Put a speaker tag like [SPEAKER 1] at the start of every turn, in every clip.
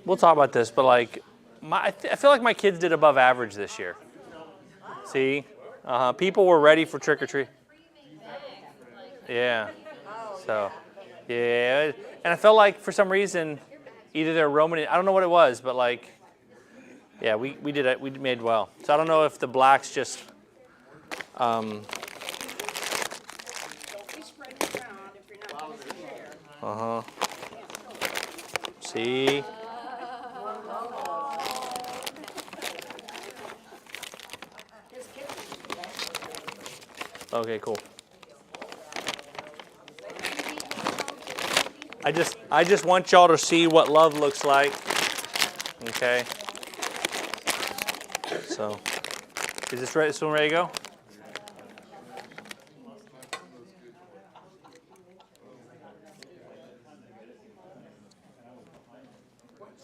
[SPEAKER 1] we'll talk about this, but like, I feel like my kids did above average this year. See, people were ready for trick or treat. Yeah. So, yeah, and I felt like for some reason, either they're Roman. I don't know what it was, but like, yeah, we did it. We made well. So I don't know if the blacks just. See. Okay, cool. I just want y'all to see what love looks like. Okay. So, is this ready? This one ready to go?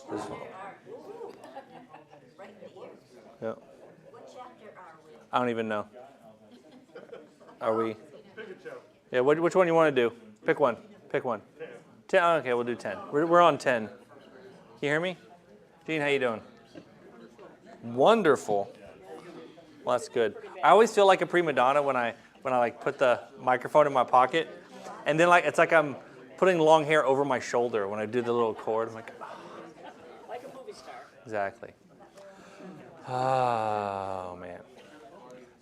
[SPEAKER 1] This one. Yep. I don't even know. Are we? Yeah. Which one you want to do? Pick one. Pick one. 10. Okay, we'll do 10. We're on 10. Can you hear me? Gene, how you doing? Wonderful. Well, that's good. I always feel like a prima donna when I like put the microphone in my pocket, and then like it's like I'm putting long hair over my shoulder when I do the little chord. I'm like, oh.
[SPEAKER 2] Like a movie star.
[SPEAKER 1] Exactly. Oh man,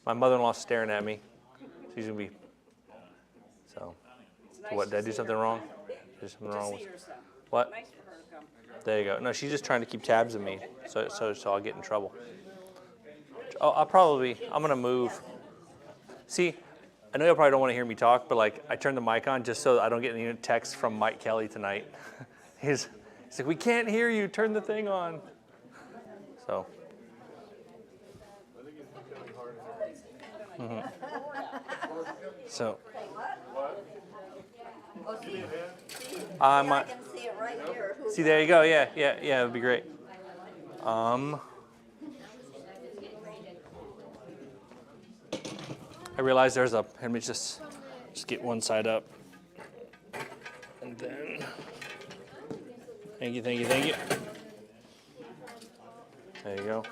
[SPEAKER 1] my mother-in-law's staring at me. She's gonna be. So what? Did I do something wrong? Did something wrong with what?
[SPEAKER 2] Nice for her to come.
[SPEAKER 1] There you go. No, she's just trying to keep tabs of me, so I'll get in trouble. Oh, I'm gonna move. See, I know you probably don't want to hear me talk, but like I turned the mic on just so I don't get any texts from Mike Kelly tonight. He's like, we can't hear you. Turn the thing on. So. Mm-hmm. So.
[SPEAKER 3] I can see it right here.
[SPEAKER 1] See, there you go. Yeah, it would be great. I realize there's a. Let me just get one side up, and then. Thank you. There you go.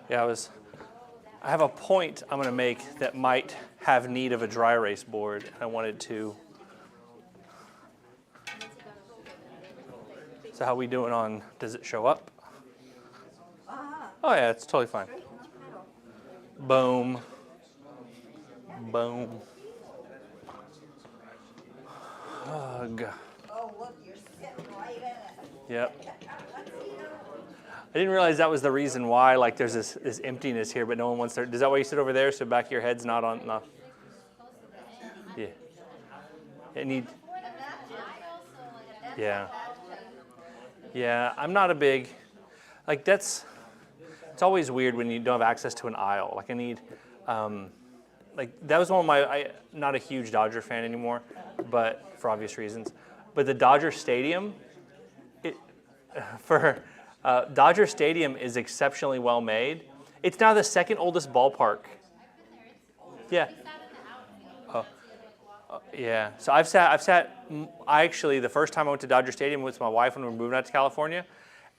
[SPEAKER 1] Yeah, I have a point I'm going to make that might have need of a dry erase board. I wanted to. So how we doing on, does it show up? Oh yeah, it's totally fine. Boom. Boom. Ugh.
[SPEAKER 3] Oh, look, you're sitting right in it.
[SPEAKER 1] Yep. I didn't realize that was the reason why, like there's this emptiness here, but no one wants to, is that why you sit over there, so back of your head's not on, no. Yeah. Yeah. Yeah, I'm not a big, like it's always weird when you don't have access to an aisle. Like I need, like that was one of my, not a huge Dodger fan anymore, but for obvious reasons. But the Dodger Stadium, Dodger Stadium is exceptionally well made. It's now the second oldest ballpark. Yeah. Yeah, so I actually, the first time I went to Dodger Stadium was with my wife when we were moving out to California.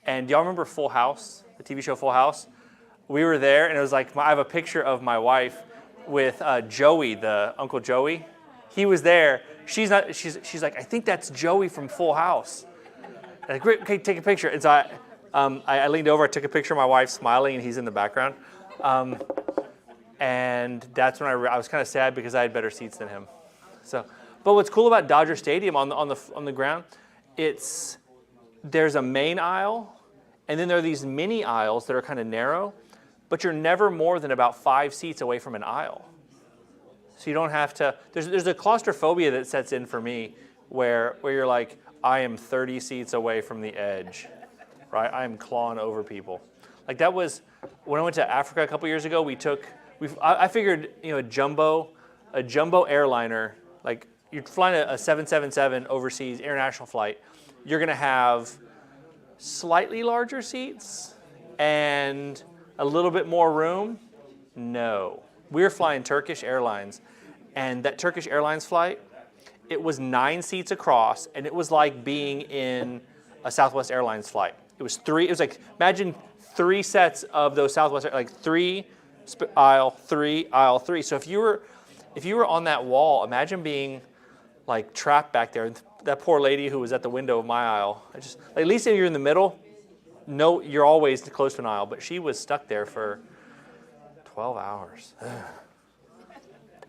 [SPEAKER 1] And y'all remember Full House, the TV show Full House? We were there, and it was like, I have a picture of my wife with Joey, the Uncle Joey. He was there. She's like, I think that's Joey from Full House. And I great, okay, take a picture. And so I leaned over, I took a picture of my wife smiling, and he's in the background. And that's when I was kind of sad because I had better seats than him. So, but what's cool about Dodger Stadium on the ground, there's a main aisle, and then there are these mini aisles that are kind of narrow, but you're never more than about 5 seats away from an aisle. So you don't have to. There's a claustrophobia that sets in for me, where you're like, I am 30 seats away from the edge, right? I am clawing over people. Like that was when I went to Africa a couple years ago. I figured a jumbo airliner. Like you're flying a 777 overseas international flight, you're gonna have slightly larger seats and a little bit more room. No, we were flying Turkish Airlines, and that Turkish Airlines flight, it was 9 seats across, and it was like being in a Southwest Airlines flight. It was three. It was like, imagine 3 sets of those Southwest, like 3 aisle, 3 aisle, 3. So if you were on that wall, imagine being like trapped back there. That poor lady who was at the window of my aisle. At least if you're in the middle, no, you're always close to an aisle. But she was stuck there for 12 hours.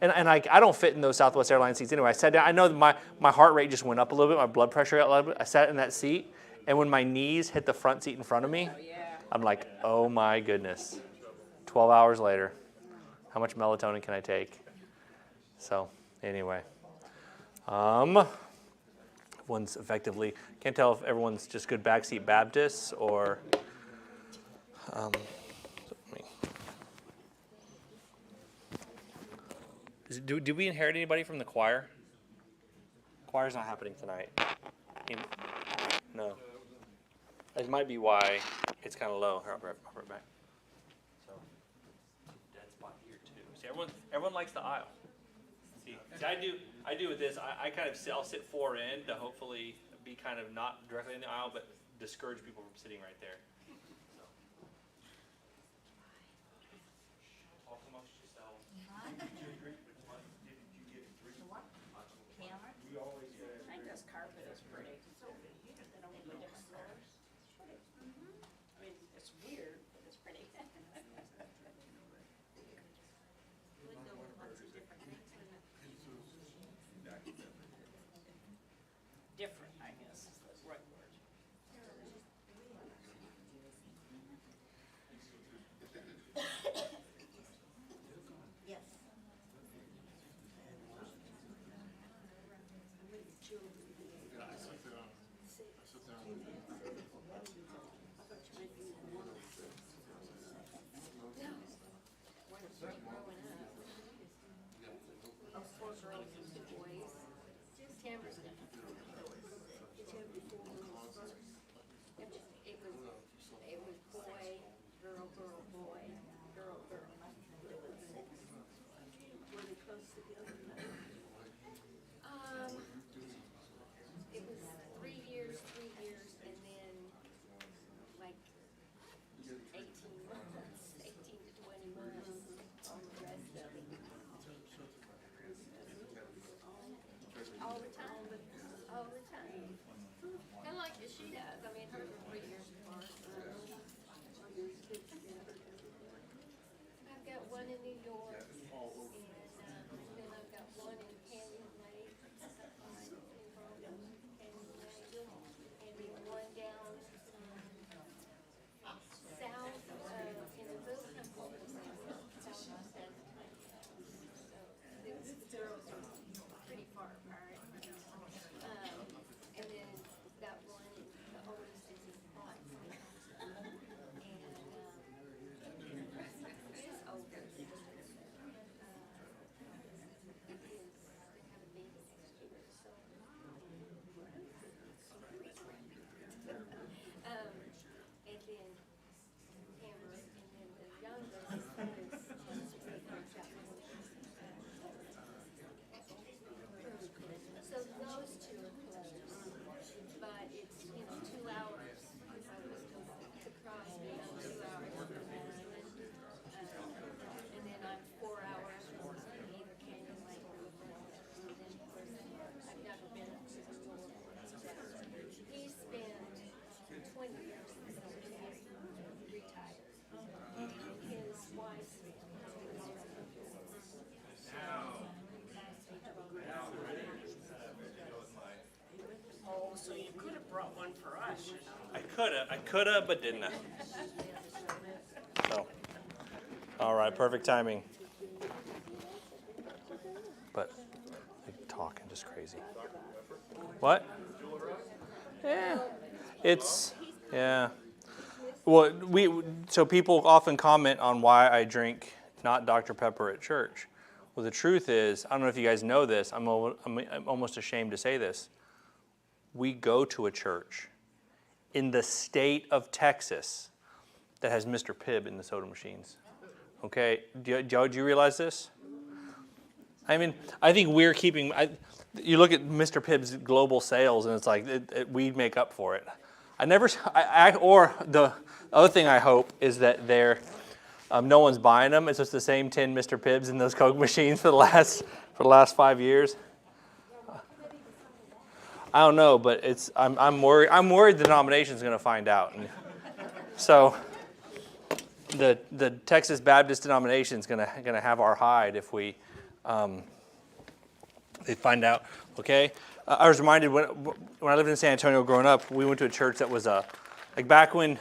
[SPEAKER 1] And I don't fit in those Southwest Airlines seats anyway. I sat down. I know that my heart rate just went up a little bit. My blood pressure got a little bit. I sat in that seat, and when my knees hit the front seat in front of me, I'm like, oh my goodness. 12 hours later, how much melatonin can I take? So anyway, everyone's effectively, can't tell if everyone's just good backseat Baptists or, did we inherit anybody from the choir? Choir's not happening tonight. No. That might be why it's kind of low. I'll be right back. So, dead spot here too. See, everyone likes the aisle. See, I do with this. I'll sit 4 in to hopefully be kind of not directly in the aisle, but discourage people from sitting right there. So. Talk amongst yourselves.
[SPEAKER 2] I think this carpet is pretty. I mean, it's weird, but it's pretty. Different, I guess, is the right word.
[SPEAKER 3] Yes.
[SPEAKER 4] It was boy, girl, girl, boy, girl, girl. Were they close together? It was 3 years, and then like 18 months, 18 to 20 months on the rest of it. All the time. Kind of like she does. I mean, hers were 3 years apart. I've got one in New York, and then I've got one in Canyon Lake, and then one down south in the little temple, south of San Antonio. So the girls are pretty far apart. And then that one, the oldest is in Boston. And his oldest. They have a baby next year, so. And then Amber, and then the youngest is so those two are close, but it's, 2 hours. To cross me, I'm 2 hours from Maryland. And then I'm 4 hours from either Canyon Lake or LaGrange. And then, of course, I've never been up to New Orleans. He spent 20 years since he retired. And his wife spent 2 years.
[SPEAKER 2] Oh, so you could have brought one for us,
[SPEAKER 1] I could have, but didn't. So, all right, perfect timing. But talking just crazy. What? Yeah, yeah. Well, so people often comment on why I drink not Dr. Pepper at church. Well, the truth is, I don't know if you guys know this. I'm almost ashamed to say this. We go to a church in the state of Texas that has Mr. Pibb in the soda machines. Okay, do you realize this? I mean, I think we're keeping. You look at Mr. Pibb's global sales, and it's like we'd make up for it. I never, or the other thing I hope is that no one's buying them. It's just the same 10 Mr. Pibbs in those Coke machines for the last 5 years. I don't know, but I'm worried. I'm worried the denomination's going to find out. And so the Texas Baptist denomination is going to have our hide if they find out. Okay. I was reminded when I lived in San Antonio growing up, we went to a church that was like back when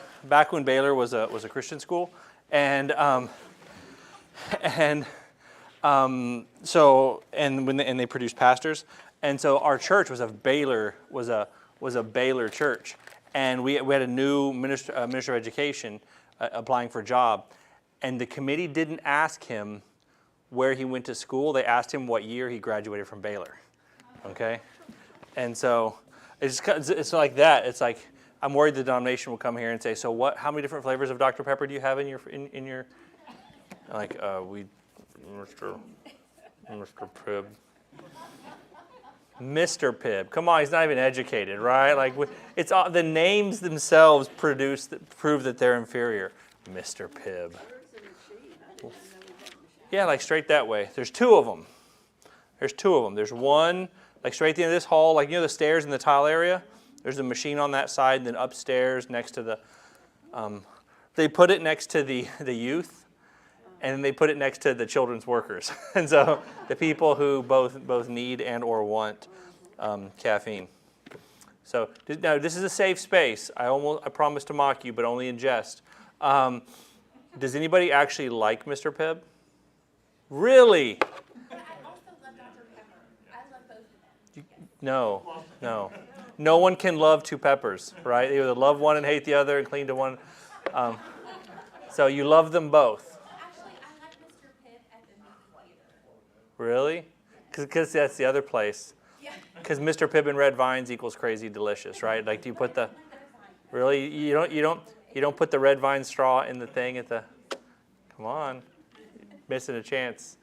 [SPEAKER 1] Baylor was a Christian school, and they produced pastors, and so our church was a Baylor church, and we had a new minister of education applying for a job, and the committee didn't ask him where he went to school. They asked him what year he graduated from Baylor. Okay. And so it's like that. It's like I'm worried the denomination will come here and say, "So what? How many different flavors of Dr. Pepper do you have in your?" Like Mr. Pibb. Mr. Pibb. Come on, he's not even educated, right? Like it's all, the names themselves prove that they're inferior. Mr. Pibb. Yeah, like straight that way. There's two of them. There's one. Like straight at the end of this hall, like the stairs in the tile area, there's a machine on that side, and then upstairs next to the, they put it next to the youth, and then they put it next to the children's workers. And so the people who both need and or want caffeine. So now this is a safe space. I promise to mock you, but only in jest. Does anybody actually like Mr. Pibb? Really? No. No one can love two peppers, right? You either love one and hate the other and cling to one. So you love them both.
[SPEAKER 4] Actually, I like Mr. Pibb at the movie theater.
[SPEAKER 1] Really? Because that's the other place.
[SPEAKER 4] Yeah.
[SPEAKER 1] Because Mr. Pibb and red vines equals crazy delicious, right? Like, do you put the? Really? You don't put the red vine straw in the thing at the? Come on, missing a chance.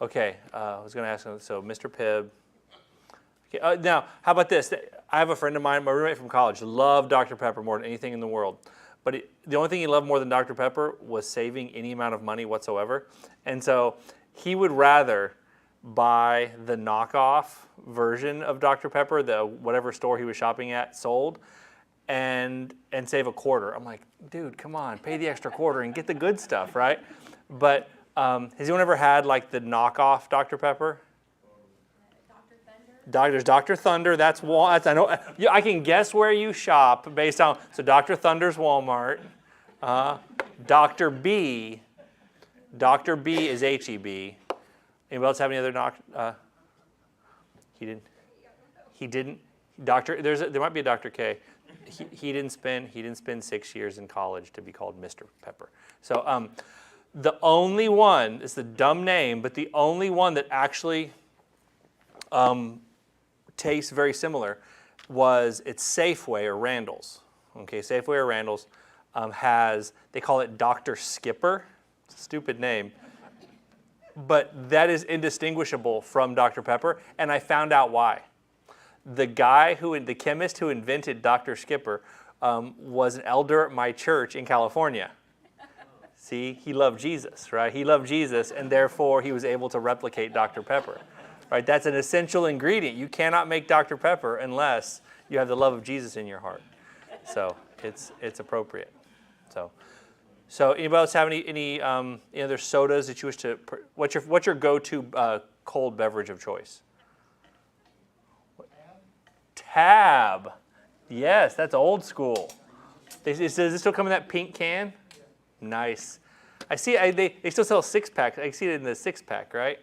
[SPEAKER 1] Okay, I was going to ask him, so Mr. Pibb. Okay, now, how about this? I have a friend of mine, my roommate from college, loved Dr. Pepper more than anything in the world. But the only thing he loved more than Dr. Pepper was saving any amount of money whatsoever. And so he would rather buy the knockoff version of Dr. Pepper, whatever store he was shopping at sold, and save a quarter. I'm like, dude, come on, pay the extra quarter and get the good stuff, right? But has anyone ever had like the knockoff Dr. Pepper?
[SPEAKER 4] Dr. Thunder?
[SPEAKER 1] There's Dr. Thunder. That's I know. I can guess where you shop based on. So Dr. Thunder's Walmart. Dr. B. Dr. B is HEB. Anybody else have any other He didn't. He didn't. There might be a Dr. K. He didn't spend 6 years in college to be called Mr. Pepper. So the only one, it's the dumb name, but the only one that actually tastes very similar it's Safeway or Randall's. Okay, Safeway or Randall's they call it Dr. Skipper. It's a stupid name. But that is indistinguishable from Dr. Pepper, and I found out why. The chemist who invented Dr. Skipper was an elder at my church in California. See, he loved Jesus, right? He loved Jesus, and therefore he was able to replicate Dr. Pepper, right? That's an essential ingredient. You cannot make Dr. Pepper unless you have the love of Jesus in your heart. So it's appropriate. So anybody else have any other sodas that you wish to? What's your go-to cold beverage of choice? Tab. Yes, that's old school. Does this still come in that pink can? Nice. I see. They still sell 6-pack. I see it in the 6-pack, right?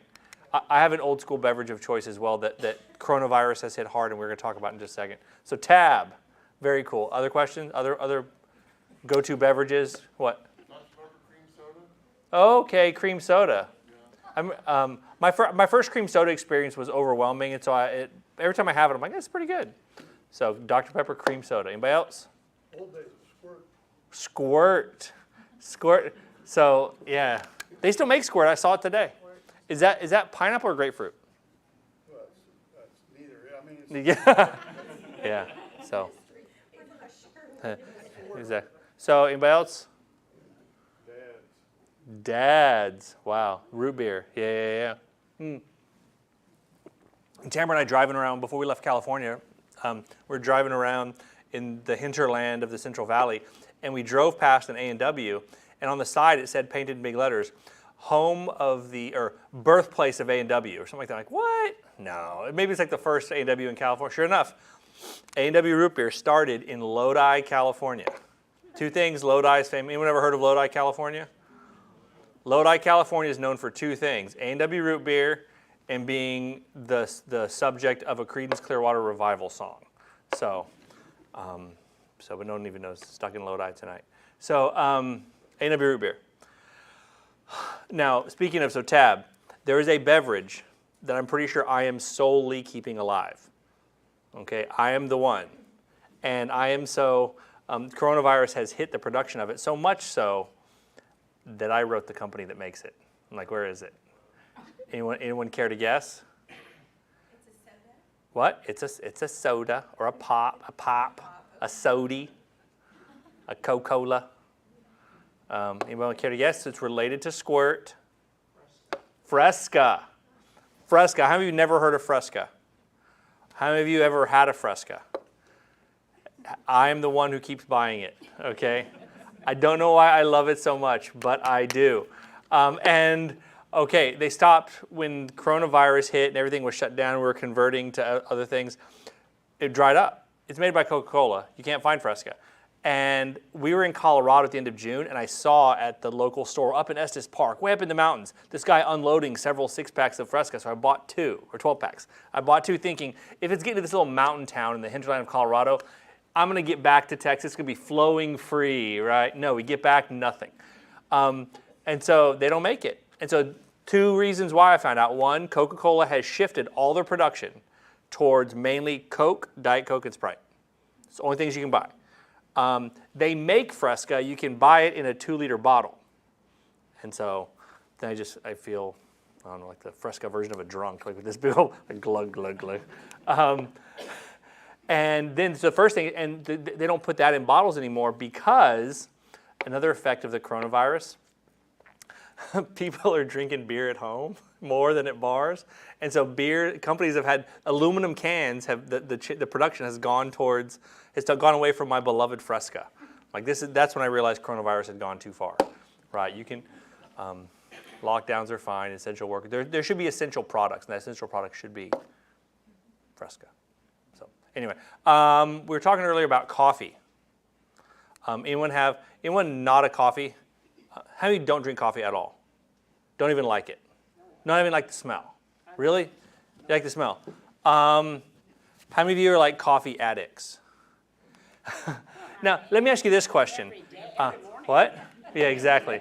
[SPEAKER 1] I have an old school beverage of choice as well that coronavirus has hit hard, and we're going to talk about in just a second. So Tab, very cool. Other questions? Other go-to beverages? What?
[SPEAKER 5] Cream soda.
[SPEAKER 1] Okay, cream soda. Yeah. My first cream soda experience was overwhelming, and so every time I have it, I'm like, that's pretty good. So Dr. Pepper cream soda. Anybody else?
[SPEAKER 5] Old days of
[SPEAKER 1] Squirt. So yeah, they still make Squirt. I saw it today. Is that pineapple or grapefruit?
[SPEAKER 5] Well, that's neither. I mean, it's
[SPEAKER 1] Yeah. Yeah. So, exactly. So, anybody else? Dads. Wow. Root beer. Yeah. Tamara and I driving around before we left California. We're driving around in the hinterland of the Central Valley, and we drove past an A&W, and on the side it said painted in big letters, home of the, or birthplace of A&W, or something like that. Like, what? No, maybe it's like the first A&W in California. Sure enough, A&W root beer started in Lodi, California. Two things Lodi is famous. Anyone ever heard of Lodi, California? Lodi, California is known for two things: A&W root beer and being the subject of a Creedence Clearwater Revival song. So, but no one even knows. Stuck in Lodi tonight. So, A&W root beer. Now, speaking of, so Tab, there is a beverage that I'm pretty sure I am solely keeping alive. Okay, I am the one. And I am so, coronavirus has hit the production of it, so much so that I wrote the company that makes it. I'm like, where is it? Anyone care to guess?
[SPEAKER 3] It's a soda?
[SPEAKER 1] What? It's a soda or a pop, a sody, a Coca-Cola. Anyone care to guess? It's related to Squirt. Fresca. Fresca. How many of you never heard of Fresca? How many of you ever had a Fresca? I am the one who keeps buying it, okay? I don't know why I love it so much, but I do. Okay, they stopped when coronavirus hit and everything was shut down. We were converting to other things. It dried up. It's made by Coca-Cola. You can't find Fresca. And we were in Colorado at the end of June, and I saw at the local store up in Estes Park, way up in the mountains, this guy unloading several 6-packs of Fresca. So I bought 2, or 12 packs. I bought 2 thinking, if it's getting to this little mountain town in the hinterland of Colorado, I'm going to get back to Texas. It's going to be flowing free, right? No, we get back, nothing. And so they don't make it. And so 2 reasons why I found out. One, Coca-Cola has shifted all their production towards mainly Coke, Diet Coke, and Sprite. It's the only things you can buy. They make Fresca. You can buy it in a 2-liter bottle. And so then I feel, I don't know, like the Fresca version of a drunk, like with this big old, like glug, glug, glug. And then the first thing, and they don't put that in bottles anymore because another effect of the coronavirus, people are drinking beer at home more than at bars. And so beer companies have had aluminum cans, the production has gone towards, it's gone away from my beloved Fresca. Like that's when I realized coronavirus had gone too far, right? You can, lockdowns are fine, essential work. There should be essential products, and that essential product should be Fresca. So anyway, we were talking earlier about coffee. Anyone not a coffee? How many don't drink coffee at all? Don't even like it? Not even like the smell? Really? You like the smell? How many of you are like coffee addicts? Now, let me ask you this question.
[SPEAKER 2] Every day, every morning.
[SPEAKER 1] What? Yeah, exactly.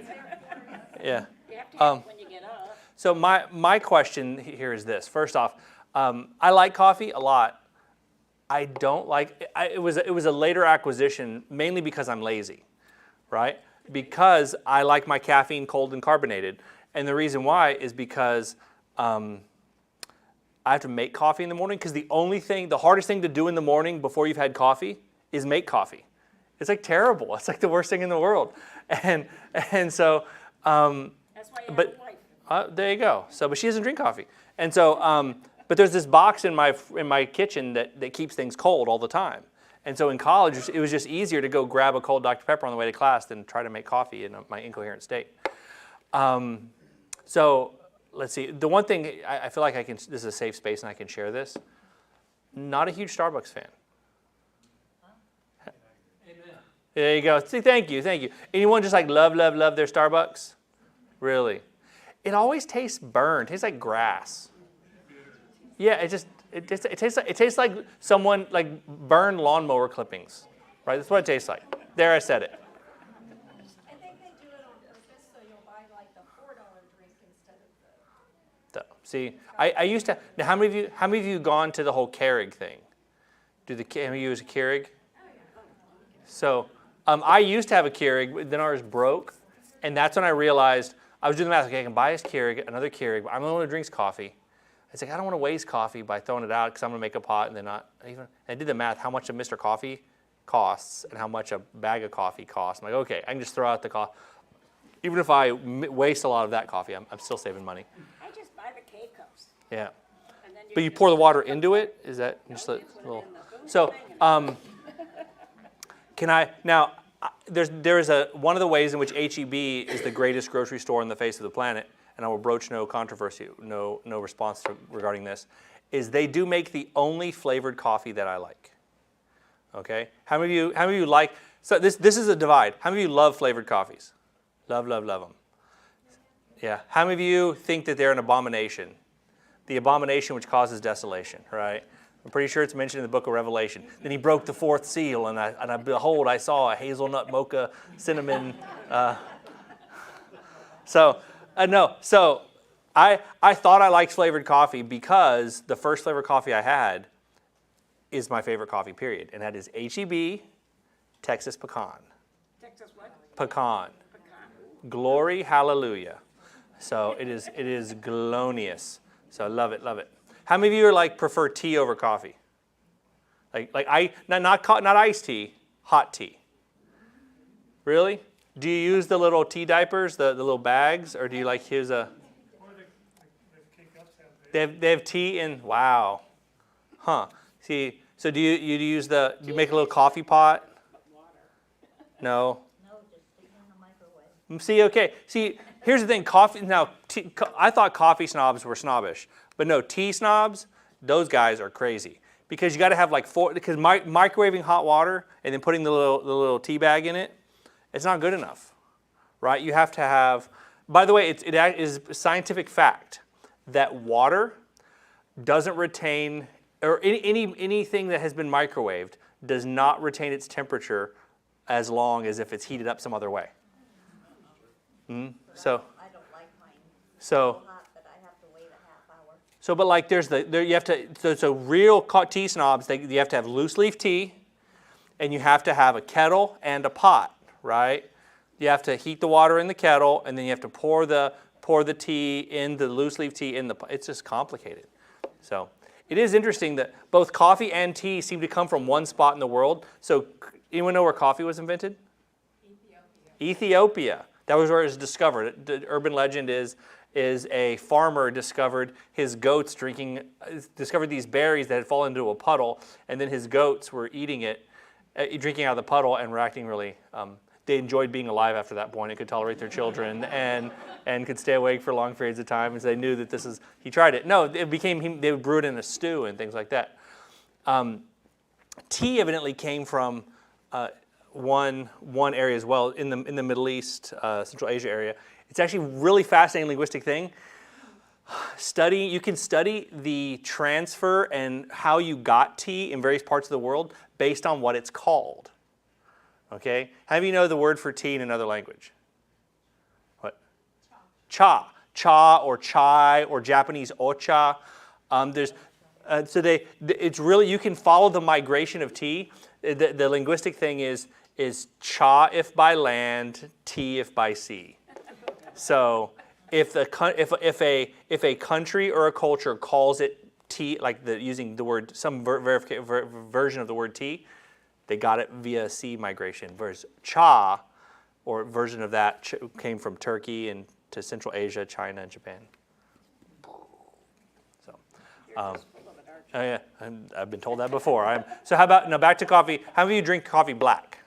[SPEAKER 1] Yeah.
[SPEAKER 2] You have to have it when you get up.
[SPEAKER 1] So my question here is this. First off, I like coffee a lot. I don't like, it was a later acquisition, mainly because I'm lazy, right? Because I like my caffeine cold and carbonated. And the reason why is because I have to make coffee in the morning, because the hardest thing to do in the morning before you've had coffee is make coffee. It's like terrible. It's like the worst thing in the world. And so,
[SPEAKER 2] That's why you have a wife.
[SPEAKER 1] there you go. So, but she doesn't drink coffee. And so, but there's this box in my kitchen that keeps things cold all the time. And so in college, it was just easier to go grab a cold Dr. Pepper on the way to class than try to make coffee in my incoherent state. So let's see. The one thing I feel like this is a safe space and I can share this. Not a huge Starbucks fan. There you go. See, thank you. Anyone just like love their Starbucks? Really? It always tastes burned. It tastes like grass. Yeah, it tastes like someone like burned lawnmower clippings, right? That's what it tastes like. There, I said it.
[SPEAKER 3] I think they do it on purpose, so you'll buy like the $4 drink instead of the.
[SPEAKER 1] See, I used to. Now, how many of you gone to the whole Keurig thing? How many of you use a Keurig? So, I used to have a Keurig, but then ours broke, and that's when I realized I was doing the math. Okay, I can buy a Keurig, another Keurig, but I'm the one who drinks coffee. It's like, I don't want to waste coffee by throwing it out because I'm going to make a pot and then not even. I did the math, how much a Mr. Coffee costs and how much a bag of coffee costs. I'm like, okay, I can just throw out the coffee. Even if I waste a lot of that coffee, I'm still saving money.
[SPEAKER 2] I just buy the K-cups.
[SPEAKER 1] Yeah.
[SPEAKER 2] And then
[SPEAKER 1] But you
[SPEAKER 2] just
[SPEAKER 1] pour the water
[SPEAKER 2] put the
[SPEAKER 1] into
[SPEAKER 2] pot-
[SPEAKER 1] it? Is that just a
[SPEAKER 2] you put it
[SPEAKER 1] little?
[SPEAKER 2] in the food
[SPEAKER 1] So,
[SPEAKER 2] thing and-
[SPEAKER 1] can I now? There is one of the ways in which HEB is the greatest grocery store on the face of the planet, and I will broach no controversy, no response regarding this. Is they do make the only flavored coffee that I like. Okay, how many of you like? So this is a divide. How many of you love flavored coffees? Love them. Yeah. How many of you think that they're an abomination? The abomination which causes desolation, right? I'm pretty sure it's mentioned in the book of Revelation. Then he broke the fourth seal, and I behold, I saw a hazelnut mocha cinnamon. So I thought I liked flavored coffee because the first flavored coffee I had is my favorite coffee, period. And that is HEB Texas Pecan.
[SPEAKER 2] Texas what?
[SPEAKER 1] Pecan.
[SPEAKER 2] Pecan.
[SPEAKER 1] Glory, hallelujah. So it is glorious. So I love it. How many of you prefer tea over coffee? Not iced tea, hot tea. Really? Do you use the little tea diapers, the little bags, or do you use a? They have tea in. Wow. Huh. See. So do you use do you make a little coffee pot? No.
[SPEAKER 3] No, just stick it in the microwave.
[SPEAKER 1] See, okay. See, here's the thing. Coffee. Now, I thought coffee snobs were snobbish, but no, tea snobs. Those guys are crazy because you got to have because microwaving hot water and then putting the little tea bag in it, it's not good enough, right? You have to have. By the way, it is a scientific fact that water doesn't retain, or anything that has been microwaved does not retain its temperature as long as if it's heated up some other way. So
[SPEAKER 3] I don't like mine
[SPEAKER 1] so
[SPEAKER 3] hot, but I have to wait a half hour.
[SPEAKER 1] so but you have to so real tea snobs, you have to have loose leaf tea, and you have to have a kettle and a pot, right? You have to heat the water in the kettle, and then you have to pour the tea in the loose leaf tea in the pot. It's just complicated. So it is interesting that both coffee and tea seem to come from one spot in the world. So anyone know where coffee was invented? Ethiopia. That was where it was discovered. The urban legend is a farmer discovered his goats discovered these berries that had fallen into a puddle, and then his goats were eating it, drinking out of the puddle, and were acting really. They enjoyed being alive after that point and could tolerate their children and could stay awake for long periods of time, and so they knew that he tried it. No, it became, they would brew it in a stew and things like that. Tea evidently came from one area as well in the Middle East, Central Asia area. It's actually a really fascinating linguistic thing. You can study the transfer and how you got tea in various parts of the world based on what it's called. Okay? How do you know the word for tea in another language? What? Cha. Cha or chai or Japanese ocha. It's really, you can follow the migration of tea. The linguistic thing is cha if by land, tea if by sea. So if a country or a culture calls it tea, using the word, some version of the word tea, they got it via sea migration. Whereas cha, or version of that, came from Turkey and to Central Asia, China, and Japan. So, oh yeah, I've been told that before. So how about, now back to coffee. How many of you drink coffee black?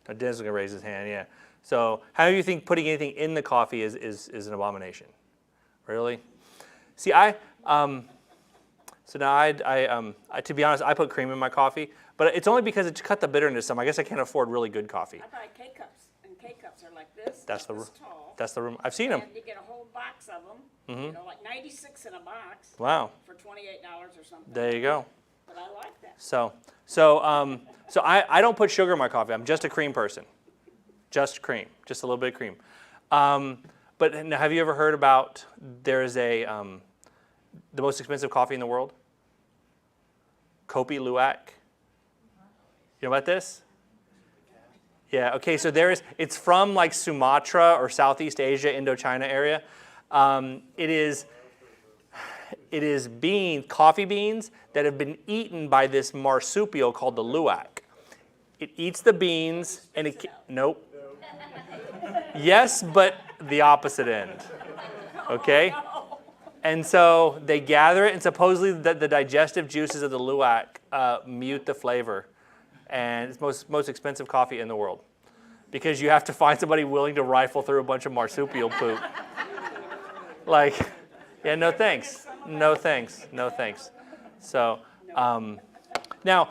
[SPEAKER 1] Dennis is gonna raise his hand, yeah. So how many of you think putting anything in the coffee is an abomination? Really? See, so now to be honest, I put cream in my coffee, but it's only because it cut the bitterness some. I guess I can't afford really good coffee.
[SPEAKER 2] I buy K-cups, and K-cups are like this.
[SPEAKER 1] That's the
[SPEAKER 2] this tall.
[SPEAKER 1] That's the room. I've seen them.
[SPEAKER 2] And you get a whole box of them. Like 96 in a box.
[SPEAKER 1] Wow.
[SPEAKER 2] For $28 or something.
[SPEAKER 1] There you go.
[SPEAKER 2] But I like that.
[SPEAKER 1] So I don't put sugar in my coffee. I'm just a cream person. Just cream, just a little bit of cream. But have you ever heard about there's the most expensive coffee in the world? Kopi Luwak. You know about this? Yeah. Okay. So it's from Sumatra or Southeast Asia, Indochina area. It is coffee beans that have been eaten by this marsupial called the luwak. It eats the beans and it, nope. Yes, but the opposite end. Okay? And so they gather it, and supposedly the digestive juices of the luwak mute the flavor. And it's most expensive coffee in the world. Because you have to find somebody willing to rifle through a bunch of marsupial poop. Like, yeah, no thanks. No thanks. No thanks. So, now,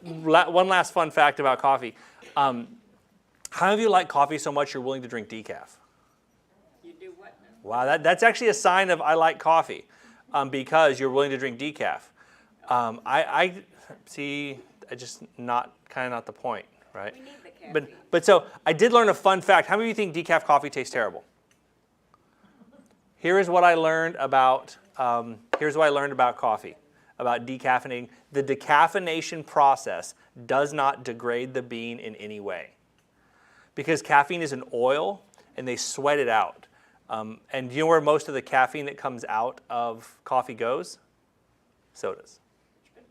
[SPEAKER 1] one last fun fact about coffee. How many of you like coffee so much you're willing to drink decaf?
[SPEAKER 2] You do what now?
[SPEAKER 1] Wow, that's actually a sign of I like coffee, because you're willing to drink decaf. I see. I just not the point, right?
[SPEAKER 2] We need the caffeine.
[SPEAKER 1] But so I did learn a fun fact. How many of you think decaf coffee tastes terrible? Here is what I learned about. Here's what I learned about coffee, about decaffeinating. The decaffeination process does not degrade the bean in any way, because caffeine is an oil, and they sweat it out. And you know where most of the caffeine that comes out of coffee goes? Sodas.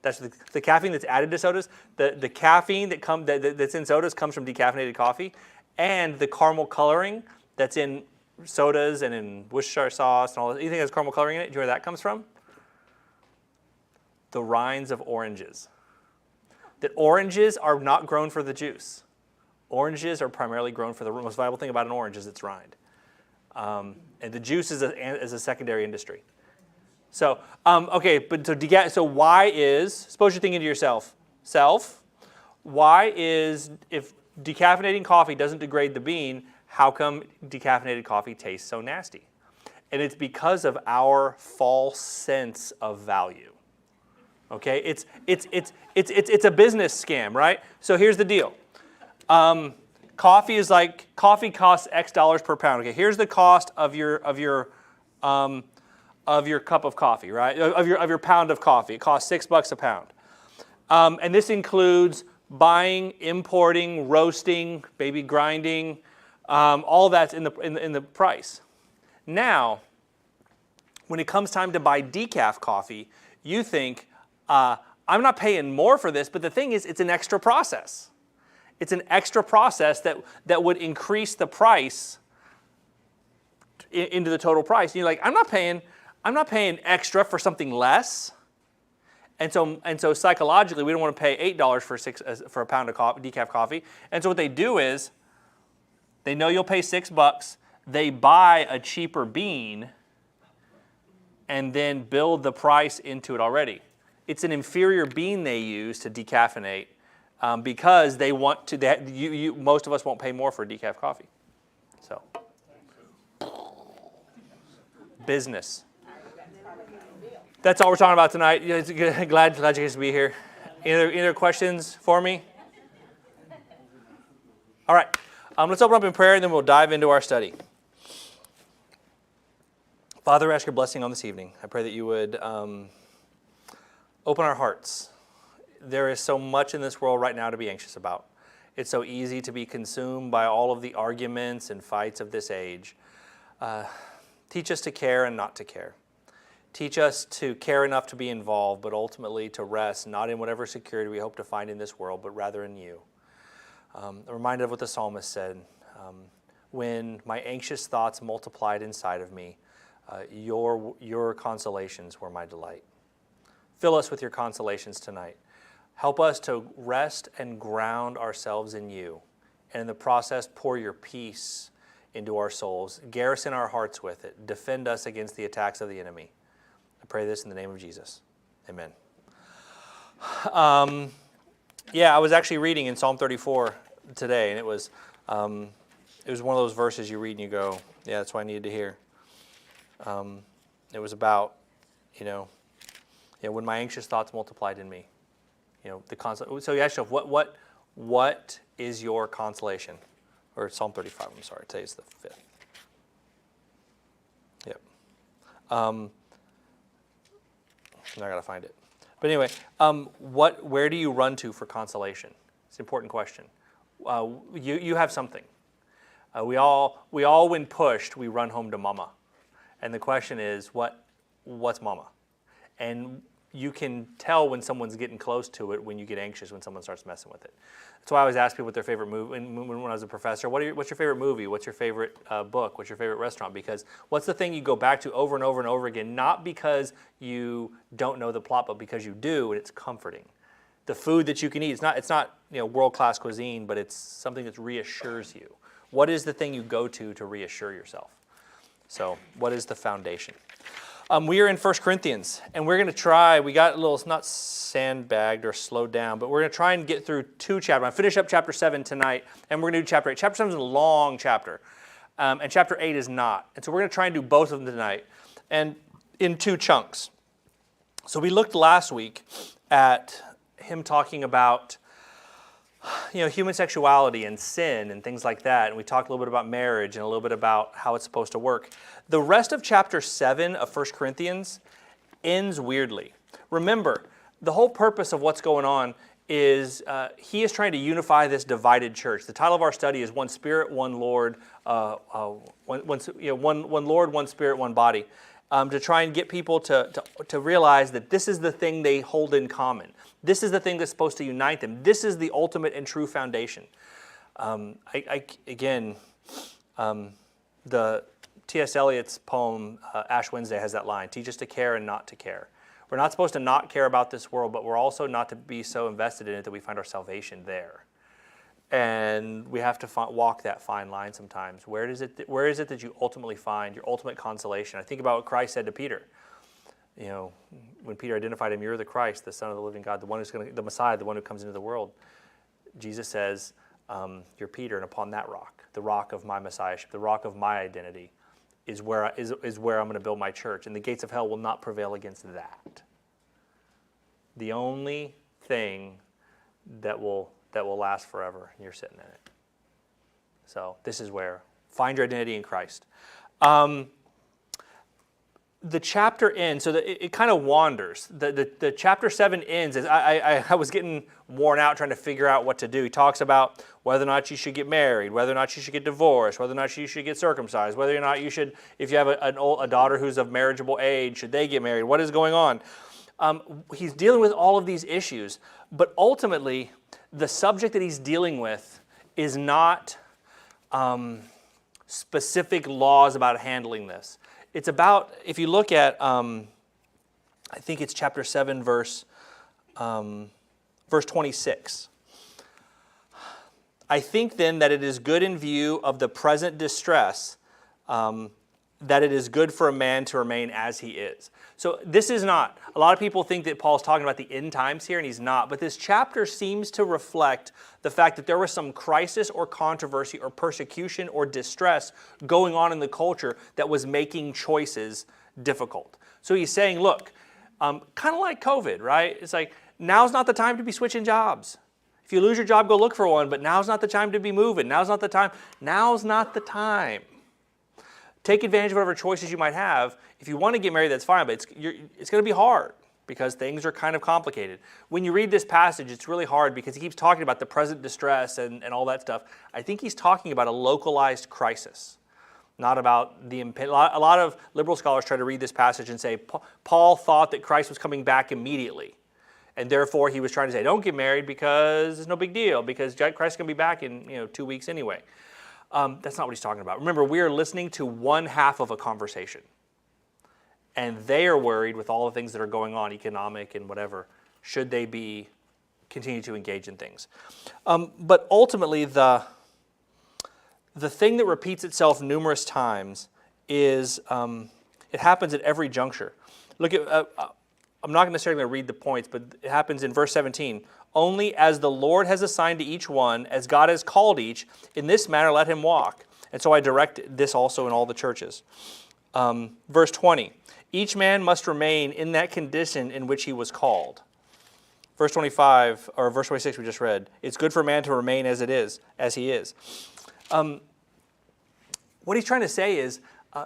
[SPEAKER 1] That's the caffeine that's added to sodas. The caffeine that's in sodas comes from decaffeinated coffee, and the caramel coloring that's in sodas and in Worcestershire sauce and all that. Anything that has caramel coloring in it, do you know where that comes from? The rinds of oranges. That oranges are not grown for the juice. Oranges are primarily grown for the most valuable thing about an orange is its rind. And the juice is a secondary industry. So, okay, but so why is, suppose you're thinking to yourself, why is, if decaffeinating coffee doesn't degrade the bean, how come decaffeinated coffee tastes so nasty? And it's because of our false sense of value. Okay, it's a business scam, right? So here's the deal. Coffee costs X dollars per pound. Okay, here's the cost of your cup of coffee, right? Of your pound of coffee. It costs $6 a pound. And this includes buying, importing, roasting, maybe grinding, all that's in the price. Now, when it comes time to buy decaf coffee, you think, I'm not paying more for this, but the thing is, it's an extra process. It's an extra process that would increase the price into the total price. And you're like, I'm not paying extra for something less. And so psychologically, we don't want to pay $8 for a pound of decaf coffee. And so what they do is, they know you'll pay $6. They buy a cheaper bean and then build the price into it already. It's an inferior bean they use to decaffeinate because they want to. Most of us won't pay more for decaf coffee. So, business. That's all we're talking about tonight. Glad you guys to be here. Any other questions for me? All right. Let's open up in prayer, and then we'll dive into our study. Father, I ask your blessing on this evening. I pray that you would open our hearts. There is so much in this world right now to be anxious about. It's so easy to be consumed by all of the arguments and fights of this age. Teach us to care and not to care. Teach us to care enough to be involved, but ultimately to rest, not in whatever security we hope to find in this world, but rather in you. A reminder of what the psalmist said, when my anxious thoughts multiplied inside of me, your consolations were my delight. Fill us with your consolations tonight. Help us to rest and ground ourselves in you, and in the process pour your peace into our souls. Garrison our hearts with it. Defend us against the attacks of the enemy. I pray this in the name of Jesus. Amen. I was actually reading in Psalm 34 today, and it was one of those verses you read and you go, yeah, that's what I needed to hear. It was about, when my anxious thoughts multiplied in me, So you ask yourself, what is your consolation? Or Psalm 35, I'm sorry, today's the 5th. Yep. Now I gotta find it. But anyway, where do you run to for consolation? It's an important question. You have something. We all, when pushed, we run home to mama. And the question is, what what's mama? And you can tell when someone's getting close to it when you get anxious when someone starts messing with it. That's why I always ask people what their favorite movie, when I was a professor, what's your favorite movie? What's your favorite book? What's your favorite restaurant? Because what's the thing you go back to over and over and over again, not because you don't know the plot, but because you do, and it's comforting. The food that you can eat, it's not world-class cuisine, but it's something that reassures you. What is the thing you go to reassure yourself? So what is the foundation? We are in 1 Corinthians, and we're going to try, we got a little, not sandbagged or slowed down, but we're going to try and get through 2 chapters. I finish up chapter 7 tonight, and we're going to do chapter 8. Chapter 7 is a long chapter, and chapter 8 is not. And so we're going to try and do both of them tonight, and in 2 chunks. So we looked last week at him talking about human sexuality and sin and things like that. And we talked a little bit about marriage and a little bit about how it's supposed to work. The rest of chapter 7 of 1 Corinthians ends weirdly. Remember, the whole purpose of what's going on is he is trying to unify this divided church. The title of our study is One Spirit, One Lord, one Lord, One Spirit, One Body. To try and get people to realize that this is the thing they hold in common. This is the thing that's supposed to unite them. This is the ultimate and true foundation. The T.S. Eliot's poem, Ash Wednesday, has that line, teach us to care and not to care. We're not supposed to not care about this world, but we're also not to be so invested in it that we find our salvation there. And we have to walk that fine line sometimes. Where is it that you ultimately find your ultimate consolation? I think about what Christ said to Peter. When Peter identified him, you're the Christ, the Son of the living God, the Messiah, the one who comes into the world. Jesus says, you're Peter, and upon that rock, the rock of my messiahship, the rock of my identity, is where I'm going to build my church, and the gates of hell will not prevail against that. The only thing that will last forever, and you're sitting in it. So this is where find your identity in Christ. The chapter ends, so it kind of wanders. The chapter 7 ends as I was getting worn out trying to figure out what to do. He talks about whether or not you should get married, whether or not you should get divorced, whether or not you should get circumcised, whether or not you should, if you have a daughter who's of marriageable age, should they get married? What is going on? He's dealing with all of these issues, but ultimately, the subject that he's dealing with is not specific laws about handling this. It's about, if you look at, I think it's chapter 7, verse 26. I think then that it is good in view of the present distress that it is good for a man to remain as he is. So this is not, a lot of people think that Paul's talking about the end times here, and he's not. But this chapter seems to reflect the fact that there was some crisis or controversy or persecution or distress going on in the culture that was making choices difficult. So he's saying, look, kind of like COVID, right? It's like, now's not the time to be switching jobs. If you lose your job, go look for one, but now's not the time to be moving. Now's not the time. Now's not the time. Take advantage of whatever choices you might have. If you want to get married, that's fine, but it's going to be hard because things are kind of complicated. When you read this passage, it's really hard because he keeps talking about the present distress and all that stuff. I think he's talking about a localized crisis, not about the impending. A lot of liberal scholars try to read this passage and say, Paul thought that Christ was coming back immediately. And therefore, he was trying to say, don't get married because it's no big deal, because Christ's going to be back in 2 weeks anyway. That's not what he's talking about. Remember, we are listening to one half of a conversation. And they are worried with all the things that are going on, economic and whatever, should they continue to engage in things. But ultimately, the thing that repeats itself numerous times is it happens at every juncture. Look at, I'm not necessarily going to read the points, but it happens in verse 17. Only as the Lord has assigned to each one, as God has called each, in this manner let him walk. And so I direct this also in all the churches. Verse 20. Each man must remain in that condition in which he was called. Verse 25, or verse 26 we just read. It's good for a man to remain as he is. What he's trying to say is,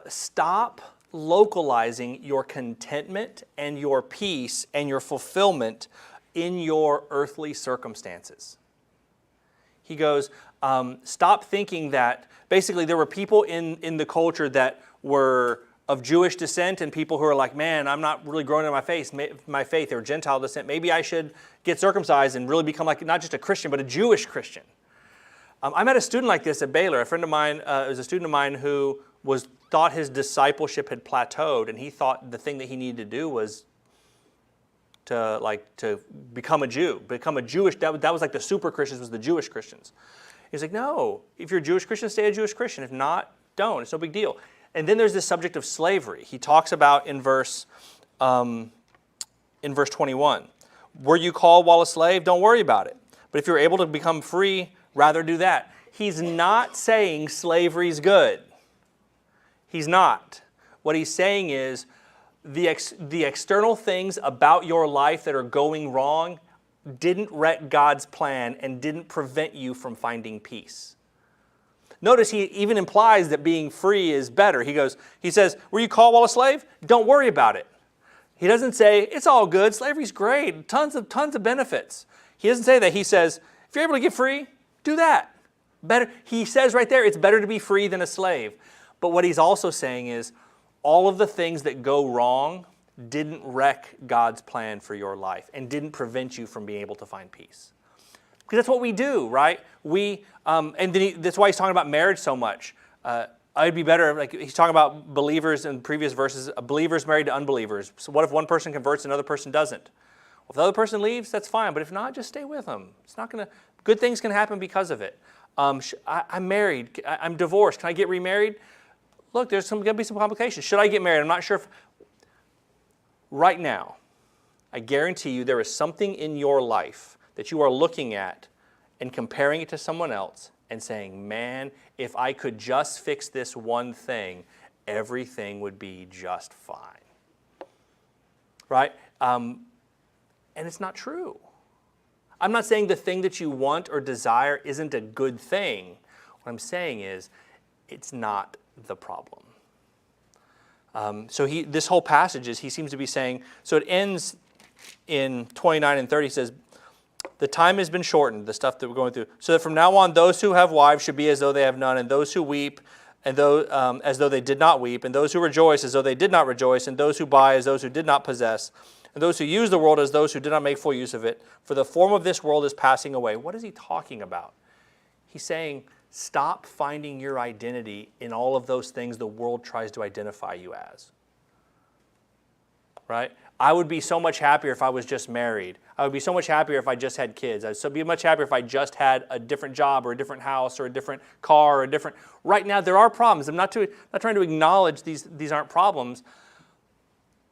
[SPEAKER 1] stop localizing your contentment and your peace and your fulfillment in your earthly circumstances. He goes, stop thinking that, basically there were people in the culture that were of Jewish descent and people who are like, man, I'm not really growing in my faith, or Gentile descent. Maybe I should get circumcised and really become like not just a Christian, but a Jewish Christian. I met a student like this at Baylor. A friend of mine, it was a student of mine who thought his discipleship had plateaued, and he thought the thing that he needed to do was to become a Jew, become a Jewish. That was like the super Christians was the Jewish Christians. He's like, no, if you're a Jewish Christian, stay a Jewish Christian. If not, don't. It's no big deal. And then there's this subject of slavery. He talks about in verse 21. Were you called while a slave? Don't worry about it. But if you're able to become free, rather do that. He's not saying slavery's good. He's not. What he's saying is the external things about your life that are going wrong didn't wreck God's plan and didn't prevent you from finding peace. Notice he even implies that being free is better. He says, were you called while a slave? Don't worry about it. He doesn't say, it's all good, slavery's great, tons of benefits. He doesn't say that. He says, if you're able to get free, do that. Better. He says right there, it's better to be free than a slave. But what he's also saying is, all of the things that go wrong didn't wreck God's plan for your life and didn't prevent you from being able to find peace. Because that's what we do, right? And then that's why he's talking about marriage so much. I'd be better, like he's talking about believers in previous verses, believers married to unbelievers. So what if one person converts and another person doesn't? Well, if the other person leaves, that's fine. But if not, just stay with them. It's not gonna. Good things can happen because of it. I'm married. I'm divorced. Can I get remarried? Look, there's going to be some complications. Should I get married? I'm not sure if. Right now, I guarantee you there is something in your life that you are looking at and comparing it to someone else and saying, man, if I could just fix this one thing, everything would be just fine. Right? And it's not true. I'm not saying the thing that you want or desire isn't a good thing. What I'm saying is it's not the problem. So this whole passage he seems to be saying, so it ends in 29 and 30, says, the time has been shortened, the stuff that we're going through, so that from now on those who have wives should be as though they have none, and those who weep as though they did not weep, and those who rejoice as though they did not rejoice, and those who buy as those who did not possess, and those who use the world as those who did not make full use of it. For the form of this world is passing away. What is he talking about? He's saying, stop finding your identity in all of those things the world tries to identify you as. Right? I would be so much happier if I was just married. I would be so much happier if I just had kids. I'd be much happier if I just had a different job or a different house or a different car or a different... Right now, there are problems. I'm not trying to acknowledge these aren't problems.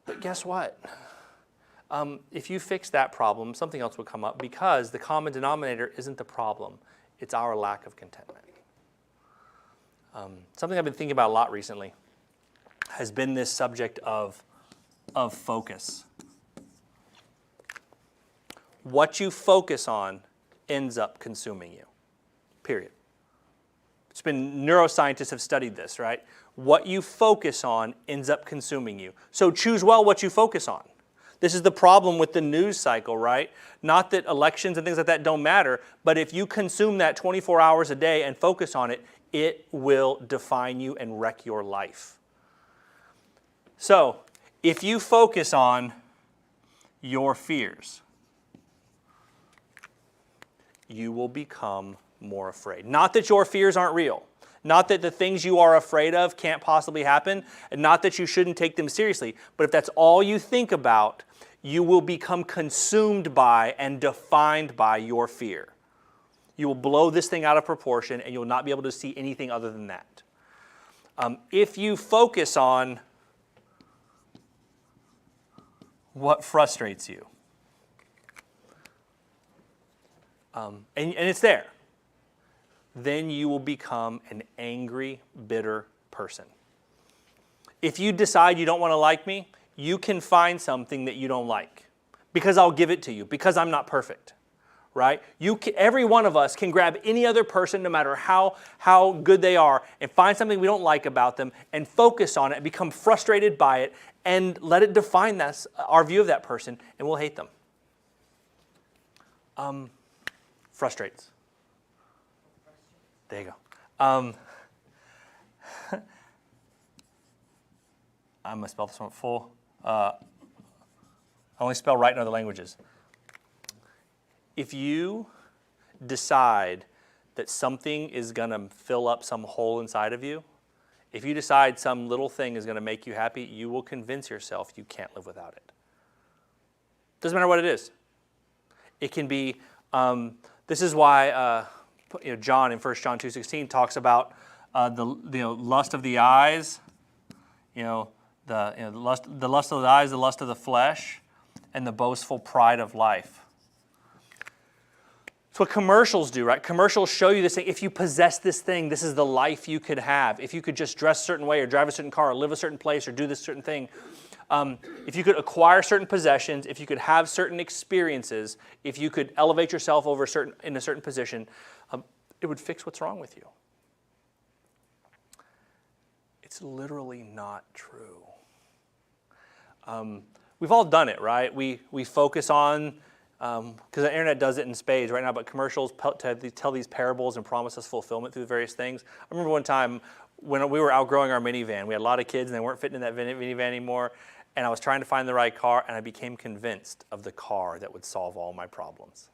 [SPEAKER 1] But guess what? If you fix that problem, something else would come up, because the common denominator isn't the problem. It's our lack of contentment. Something I've been thinking about a lot recently has been this subject of focus. What you focus on ends up consuming you, period. It's been, neuroscientists have studied this, right? What you focus on ends up consuming you. So choose well what you focus on. This is the problem with the news cycle, right? Not that elections and things like that don't matter, but if you consume that 24 hours a day and focus on it, it will define you and wreck your life. So, if you focus on your fears, you will become more afraid. Not that your fears aren't real. Not that the things you are afraid of can't possibly happen, and not that you shouldn't take them seriously. But if that's all you think about, you will become consumed by and defined by your fear. You will blow this thing out of proportion, and you'll not be able to see anything other than that. If you focus on what frustrates you, and it's there, then you will become an angry, bitter person. If you decide you don't want to like me, you can find something that you don't like, because I'll give it to you, because I'm not perfect, right? Every one of us can grab any other person, no matter how good they are, and find something we don't like about them, and focus on it, and become frustrated by it, and let it define our view of that person, and we'll hate them. Frustrates. There you go. I'm going to spell this one full. I only spell right in other languages. If you decide that something is going to fill up some hole inside of you, if you decide some little thing is going to make you happy, you will convince yourself you can't live without it. Doesn't matter what it is. It can be, this is why John in 1 John 2:16 talks about the lust of the eyes, the lust of the eyes, the lust of the flesh, and the boastful pride of life. It's what commercials do, right? Commercials show you this thing. If you possess this thing, this is the life you could have. If you could just dress a certain way or drive a certain car or live a certain place or do this certain thing, if you could acquire certain possessions, if you could have certain experiences, if you could elevate yourself in a certain position, it would fix what's wrong with you. It's literally not true. We've all done it, right? We focus on, because the internet does it in spades right now, but commercials tell these parables and promise us fulfillment through various things. I remember one time when we were outgrowing our minivan, we had a lot of kids and they weren't fitting in that minivan anymore, and I was trying to find the right car, and I became convinced of the car that would solve all my problems.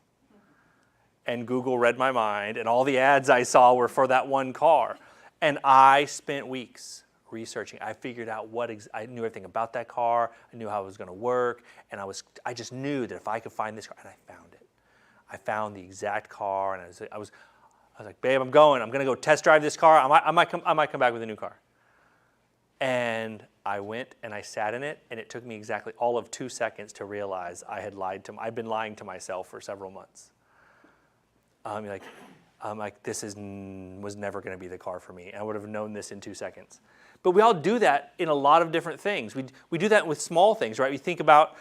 [SPEAKER 1] And Google read my mind, and all the ads I saw were for that one car. And I spent weeks researching. I figured out I knew everything about that car. I knew how it was going to work, and I just knew that if I could find this car, and I found it. I found the exact car, and I was like, babe, I'm going to go test drive this car. I might come back with a new car. And I went and I sat in it, and it took me exactly all of 2 seconds to realize I'd been lying to myself for several months. This was never going to be the car for me. I would have known this in 2 seconds. But we all do that in a lot of different things. We do that with small things, right? We think about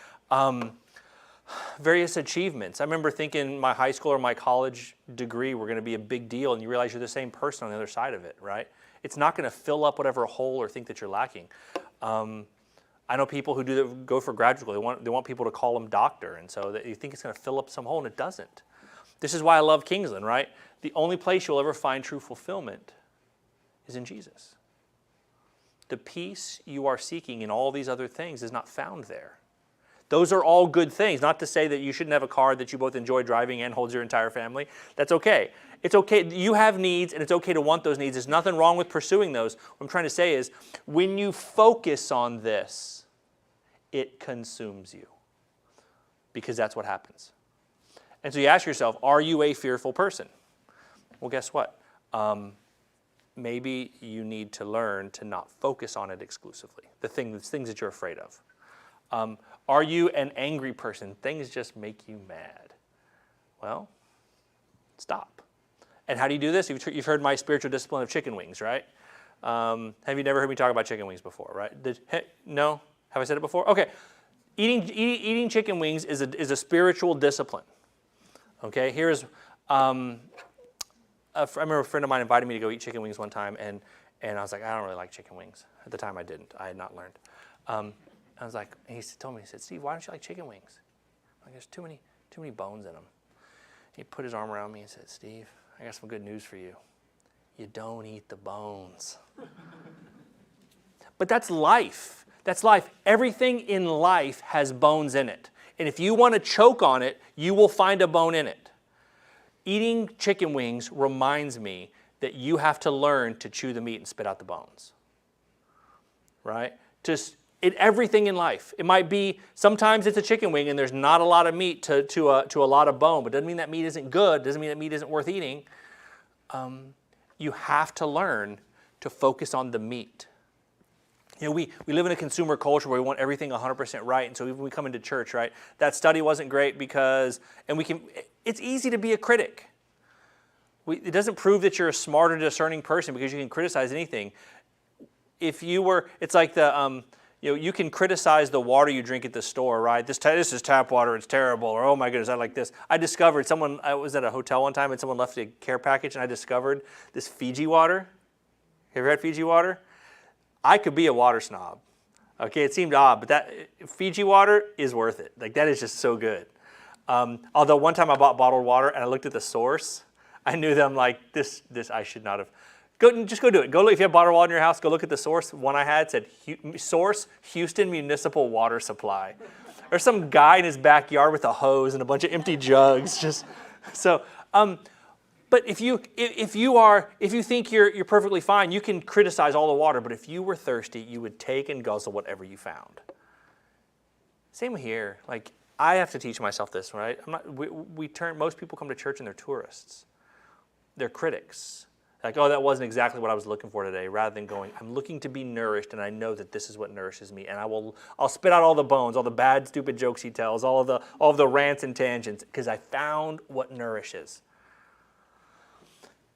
[SPEAKER 1] various achievements. I remember thinking my high school or my college degree were going to be a big deal, and you realize you're the same person on the other side of it, right? It's not going to fill up whatever hole or think that you're lacking. I know people who go for graduate school. They want people to call them doctor, and so you think it's going to fill up some hole, and it doesn't. This is why I love Kingsland, right? The only place you'll ever find true fulfillment is in Jesus. The peace you are seeking in all these other things is not found there. Those are all good things. Not to say that you shouldn't have a car that you both enjoy driving and holds your entire family. That's okay. It's okay. You have needs, and it's okay to want those needs. There's nothing wrong with pursuing those. What I'm trying to say is, when you focus on this, it consumes you. Because that's what happens. And so you ask yourself, are you a fearful person? Well, guess what? Maybe you need to learn to not focus on it exclusively, the things that you're afraid of. Are you an angry person? Things just make you mad. Well, stop. And how do you do this? You've heard my spiritual discipline of chicken wings, right? Have you never heard me talk about chicken wings before, right? No? Have I said it before? Okay. Eating chicken wings is a spiritual discipline. Okay, I remember a friend of mine invited me to go eat chicken wings one time, and I was like, I don't really like chicken wings. At the time, I didn't. I had not learned. I was like, and he told me, Steve, why don't you like chicken wings? I'm like, there's too many bones in them. He put his arm around me and said, Steve, I got some good news for you. You don't eat the bones. But that's life. That's life. Everything in life has bones in it. And if you want to choke on it, you will find a bone in it. Eating chicken wings reminds me that you have to learn to chew the meat and spit out the bones. Right? Everything in life. It might be, sometimes it's a chicken wing and there's not a lot of meat to a lot of bone, but doesn't mean that meat isn't good, doesn't mean that meat isn't worth eating. You have to learn to focus on the meat. We live in a consumer culture where we want everything 100% right, and so even when we come into church, right, that study wasn't great because, it's easy to be a critic. It doesn't prove that you're a smart or discerning person because you can criticize anything. It's like you can criticize the water you drink at the store, right? This is tap water, it's terrible, or oh my goodness, I like this. I was at a hotel one time and someone left a care package and I discovered this Fiji water. Have you ever had Fiji water? I could be a water snob. Okay, it seemed odd, but that Fiji water is worth it. Like, that is just so good. Although one time I bought bottled water and I looked at the source, I knew that I'm like, this I should not have. Just go do it. Go look, if you have bottled water in your house, go look at the source. One I had said, source, Houston Municipal Water Supply. There's some guy in his backyard with a hose and a bunch of empty jugs. But if you think you're perfectly fine, you can criticize all the water. But if you were thirsty, you would take and guzzle whatever you found. Same here. Like, I have to teach myself this, right? Most people come to church and they're tourists. They're critics. Like, oh, that wasn't exactly what I was looking for today, rather than going, I'm looking to be nourished, and I know that this is what nourishes me, and I'll spit out all the bones, all the bad, stupid jokes he tells, all of the rants and tangents, because I found what nourishes.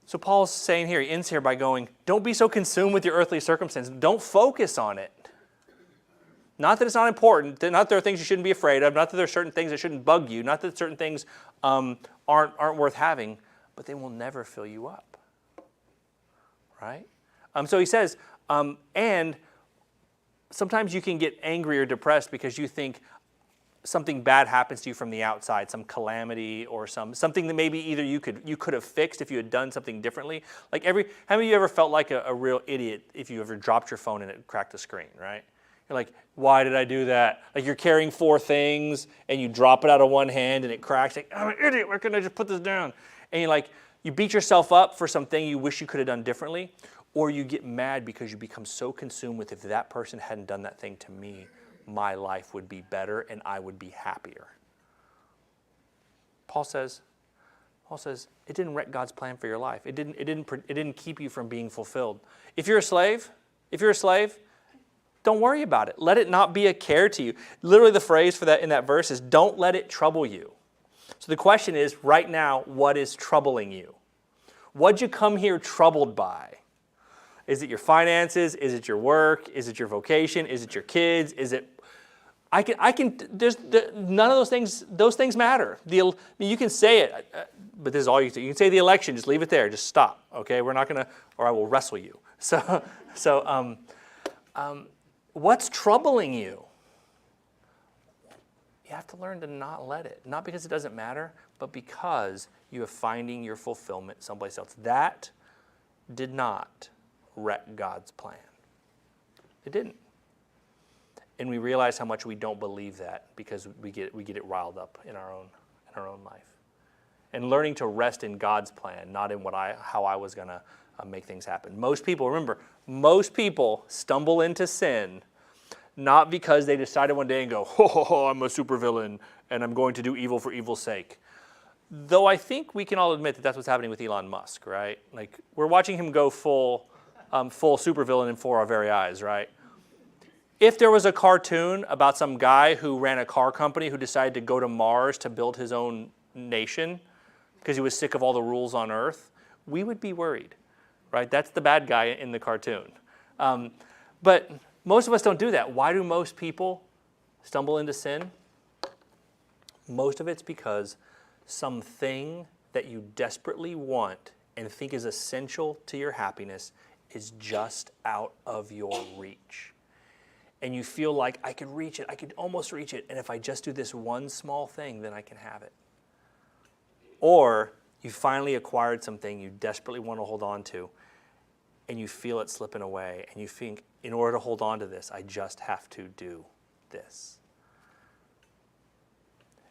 [SPEAKER 1] So Paul's saying here, he ends here by going, don't be so consumed with your earthly circumstances. Don't focus on it. Not that it's not important, not that there are things you shouldn't be afraid of, not that there are certain things that shouldn't bug you, not that certain things aren't worth having, but they will never fill you up. Right? So he says, and sometimes you can get angry or depressed because you think something bad happens to you from the outside, some calamity or something that maybe either you could have fixed if you had done something differently. Like how many of you ever felt like a real idiot if you ever dropped your phone and it cracked the screen, right? You're like, why did I do that? Like you're carrying 4 things and you drop it out of one hand and it cracks. Like, I'm an idiot, why couldn't I just put this down? And you beat yourself up for something you wish you could have done differently, or you get mad because you become so consumed with, if that person hadn't done that thing to me, my life would be better and I would be happier. Paul says, it didn't wreck God's plan for your life. It didn't keep you from being fulfilled. If you're a slave, don't worry about it. Let it not be a care to you. Literally the phrase for that in that verse is, don't let it trouble you. So the question is, right now, what is troubling you? What'd you come here troubled by? Is it your finances? Is it your work? Is it your vocation? Is it your kids? Is it... there's none of those things. Those things matter. You can say it, but this is all you can say. You can say the election. Just leave it there. Just stop. Okay, we're not gonna, or I will wrestle you. What's troubling you? You have to learn to not let it. Not because it doesn't matter, but because you are finding your fulfillment someplace else. That did not wreck God's plan. It didn't. And we realize how much we don't believe that because we get it riled up in our own life. And learning to rest in God's plan, not in how I was going to make things happen. Most people stumble into sin not because they decided one day and go, I'm a supervillain and I'm going to do evil for evil's sake. Though I think we can all admit that that's what's happening with Elon Musk, right? Like, we're watching him go full supervillain before our very eyes, right? If there was a cartoon about some guy who ran a car company who decided to go to Mars to build his own nation because he was sick of all the rules on Earth, we would be worried, right? That's the bad guy in the cartoon. But most of us don't do that. Why do most people stumble into sin? Most of it's because something that you desperately want and think is essential to your happiness is just out of your reach. And you feel like, I could reach it, I could almost reach it, and if I just do this one small thing, then I can have it. Or you finally acquired something you desperately want to hold on to, and you feel it slipping away, and you think, in order to hold on to this, I just have to do this.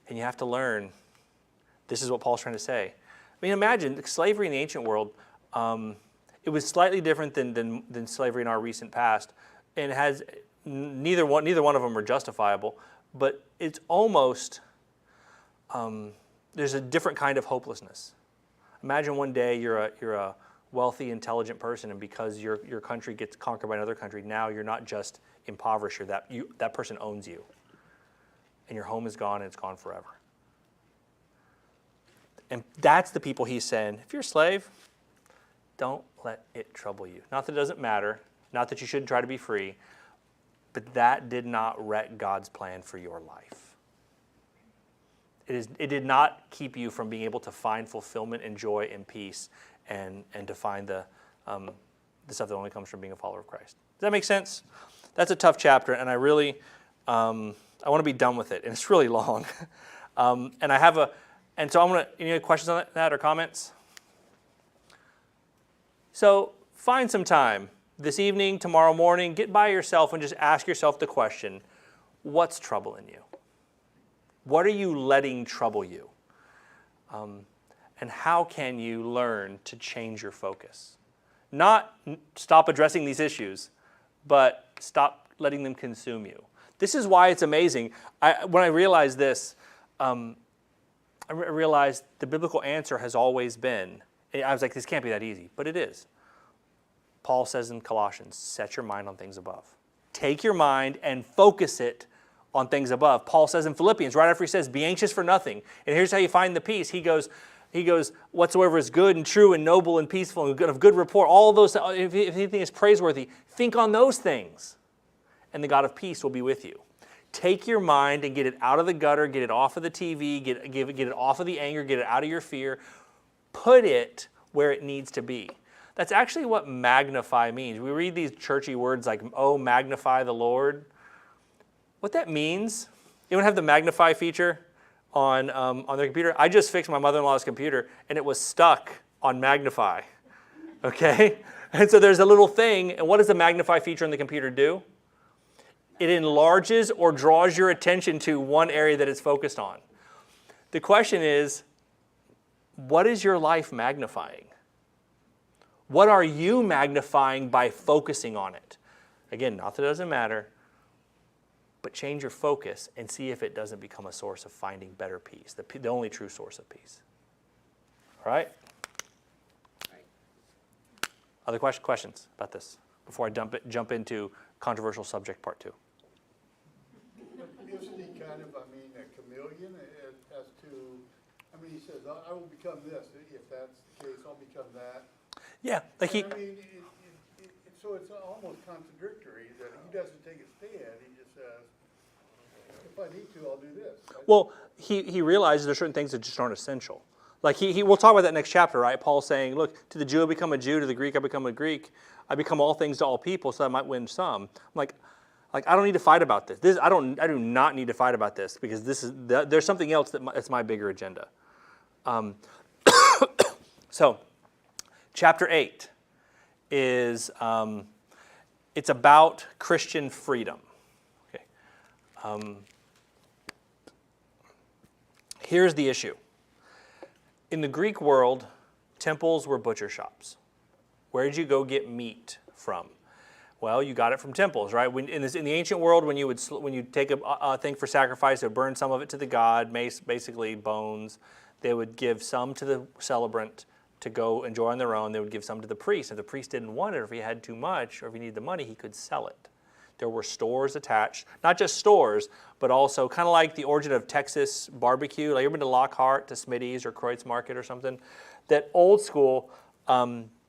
[SPEAKER 1] And you have to learn, this is what Paul's trying to say. I mean, imagine slavery in the ancient world, it was slightly different than slavery in our recent past, and it has neither one of them are justifiable, but it's almost, there's a different kind of hopelessness. Imagine one day you're a wealthy, intelligent person, and because your country gets conquered by another country, now you're not just impoverished, that person owns you. And your home is gone, and it's gone forever. And that's the people he's saying, if you're a slave, don't let it trouble you. Not that it doesn't matter, not that you shouldn't try to be free, but that did not wreck God's plan for your life. It did not keep you from being able to find fulfillment and joy and peace and to find the stuff that only comes from being a follower of Christ. Does that make sense? That's a tough chapter, and I really, I want to be done with it, and it's really long. So I'm going to, any questions on that or comments? So find some time this evening, tomorrow morning, get by yourself and just ask yourself the question, what's troubling you? What are you letting trouble you? And how can you learn to change your focus? Not stop addressing these issues, but stop letting them consume you. This is why it's amazing. When I realized this, I realized the biblical answer has always been, I was like, this can't be that easy, but it is. Paul says in Colossians, set your mind on things above. Take your mind and focus it on things above. Paul says in Philippians, right after he says, be anxious for nothing. And here's how you find the peace. He goes, whatsoever is good and true and noble and peaceful and of good report, all those, if anything is praiseworthy, think on those things. And the God of peace will be with you. Take your mind and get it out of the gutter, get it off of the TV, get it off of the anger, get it out of your fear. Put it where it needs to be. That's actually what magnify means. We read these churchy words like, oh, magnify the Lord. What that means, anyone have the magnify feature on their computer? I just fixed my mother-in-law's computer and it was stuck on magnify, okay? And so there's a little thing, and what does the magnify feature on the computer do? It enlarges or draws your attention to one area that it's focused on. The question is, what is your life magnifying? What are you magnifying by focusing on it? Again, not that it doesn't matter, but change your focus and see if it doesn't become a source of finding better peace, the only true source of peace. All right? Other questions about this before I jump into controversial subject part 2?
[SPEAKER 5] Isn't he kind of, a chameleon as to, he says, I will become this. If that's the case, I'll become that.
[SPEAKER 1] Yeah, like he.
[SPEAKER 5] So it's almost contradictory that he doesn't take a stand. He just says, if I need to, I'll do this.
[SPEAKER 1] Well, he realizes there's certain things that just aren't essential. Like we'll talk about that next chapter, right? Paul's saying, look, to the Jew I become a Jew, to the Greek I become a Greek. I become all things to all people so I might win some. I'm like I don't need to fight about this. I do not need to fight about this because there's something else that's my bigger agenda. So, chapter 8 is it's about Christian freedom. Okay. Here's the issue. In the Greek world, temples were butcher shops. Where did you go get meat from? Well, you got it from temples, right? In the ancient world, when you take a thing for sacrifice, they would burn some of it to the god, basically bones. They would give some to the celebrant to go enjoy on their own. They would give some to the priest. If the priest didn't want it, or if he had too much, or if he needed the money, he could sell it. There were stores attached, not just stores, but also kind of like the origin of Texas barbecue. Like you ever been to Lockhart, to Smitty's, or Kreutz Market or something? That old school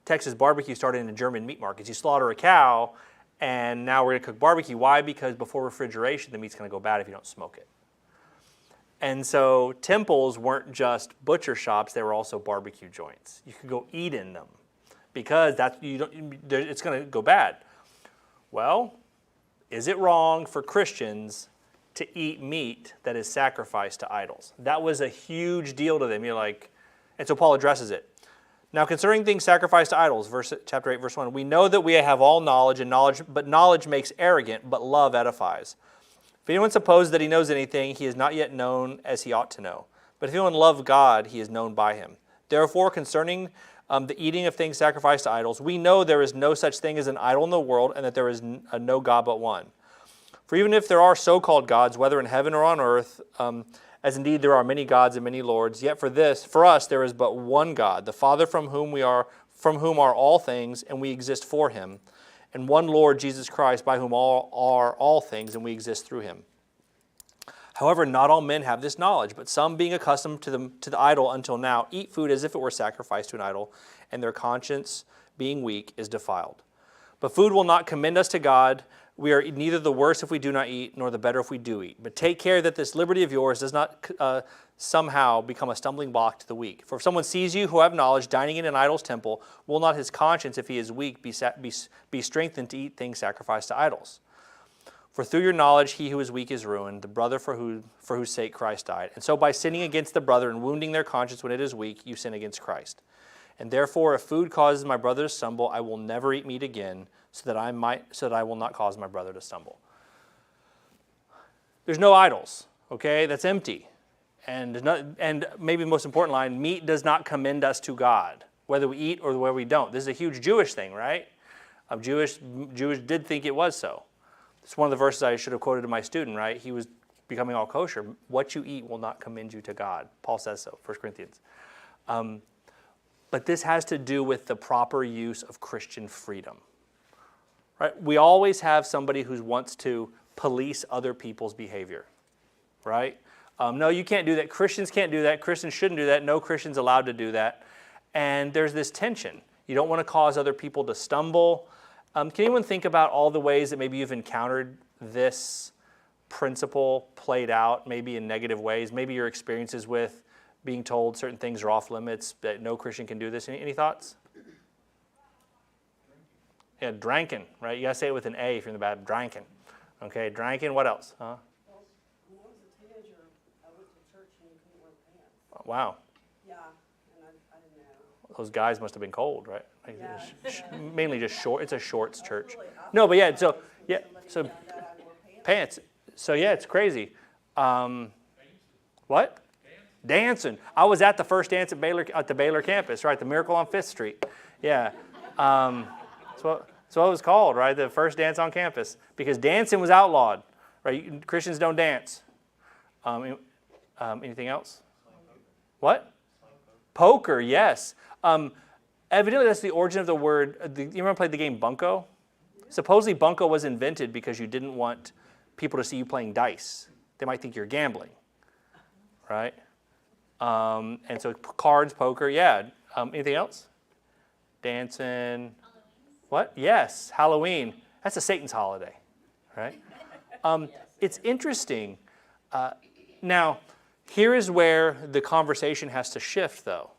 [SPEAKER 1] Texas barbecue started in the German meat markets. You slaughter a cow, and now we're going to cook barbecue. Why? Because before refrigeration, the meat's going to go bad if you don't smoke it. And so temples weren't just butcher shops; they were also barbecue joints. You could go eat in them because it's going to go bad. Well, is it wrong for Christians to eat meat that is sacrificed to idols? That was a huge deal to them. And so Paul addresses it. Now, concerning things sacrificed to idols, chapter 8, verse 1, we know that we have all knowledge, but knowledge makes arrogant, but love edifies. If anyone supposes that he knows anything, he is not yet known as he ought to know. But if anyone loves God, he is known by him. Therefore, concerning the eating of things sacrificed to idols, we know there is no such thing as an idol in the world, and that there is no God but one. For even if there are so-called gods, whether in heaven or on earth, as indeed there are many gods and many lords, yet for us there is but one God, the Father from whom are all things, and we exist for him, and one Lord Jesus Christ, by whom all are all things, and we exist through him. However, not all men have this knowledge, but some, being accustomed to the idol until now, eat food as if it were sacrificed to an idol, and their conscience, being weak, is defiled. But food will not commend us to God. We are neither the worse if we do not eat, nor the better if we do eat. But take care that this liberty of yours does not somehow become a stumbling block to the weak. For if someone sees you who have knowledge dining in an idol's temple, will not his conscience, if he is weak, be strengthened to eat things sacrificed to idols? For through your knowledge he who is weak is ruined, the brother for whose sake Christ died. And so by sinning against the brother and wounding their conscience when it is weak, you sin against Christ. And therefore, if food causes my brother to stumble, I will never eat meat again, so that I will not cause my brother to stumble. There's no idols, okay? That's empty. And maybe the most important line, meat does not commend us to God, whether we eat or whether we don't. This is a huge Jewish thing, right? Jewish did think it was so. It's one of the verses I should have quoted to my student, right? He was becoming all kosher. What you eat will not commend you to God. Paul says so, 1 Corinthians. But this has to do with the proper use of Christian freedom. Right? We always have somebody who wants to police other people's behavior, right? No, you can't do that. Christians can't do that. Christians shouldn't do that. No Christian's allowed to do that. And there's this tension. You don't want to cause other people to stumble. Can anyone think about all the ways that maybe you've encountered this principle played out, maybe in negative ways? Maybe your experiences with being told certain things are off limits, that no Christian can do this. Any thoughts? Yeah, drankin', right? You got to say it with an A if you're in the bad. Drankin'. Okay, drankin', what else? Huh?
[SPEAKER 2] Well, when I was a teenager, I went to church and you couldn't wear pants.
[SPEAKER 1] Wow.
[SPEAKER 2] Yeah, and I didn't know.
[SPEAKER 1] Those guys must have been cold, right? Like,
[SPEAKER 2] Yeah.
[SPEAKER 1] mainly just short. It's a shorts church. No, but yeah, so pants. So yeah, it's crazy. What? Dancing. I was at the first dance at the Baylor campus, right? The Miracle on 5th Street. Yeah. That's what it was called, right? The first dance on campus, because dancing was outlawed, right? Christians don't dance. Anything else? What? Poker, yes. Evidently, that's the origin of the word. You ever played the game Bunko? Supposedly, Bunko was invented because you didn't want people to see you playing dice. They might think you're gambling, right? And so cards, poker, yeah. Anything else? Dancing. What? Yes, Halloween. That's a Satan's holiday, right? It's interesting. Now, here is where the conversation has to shift, though.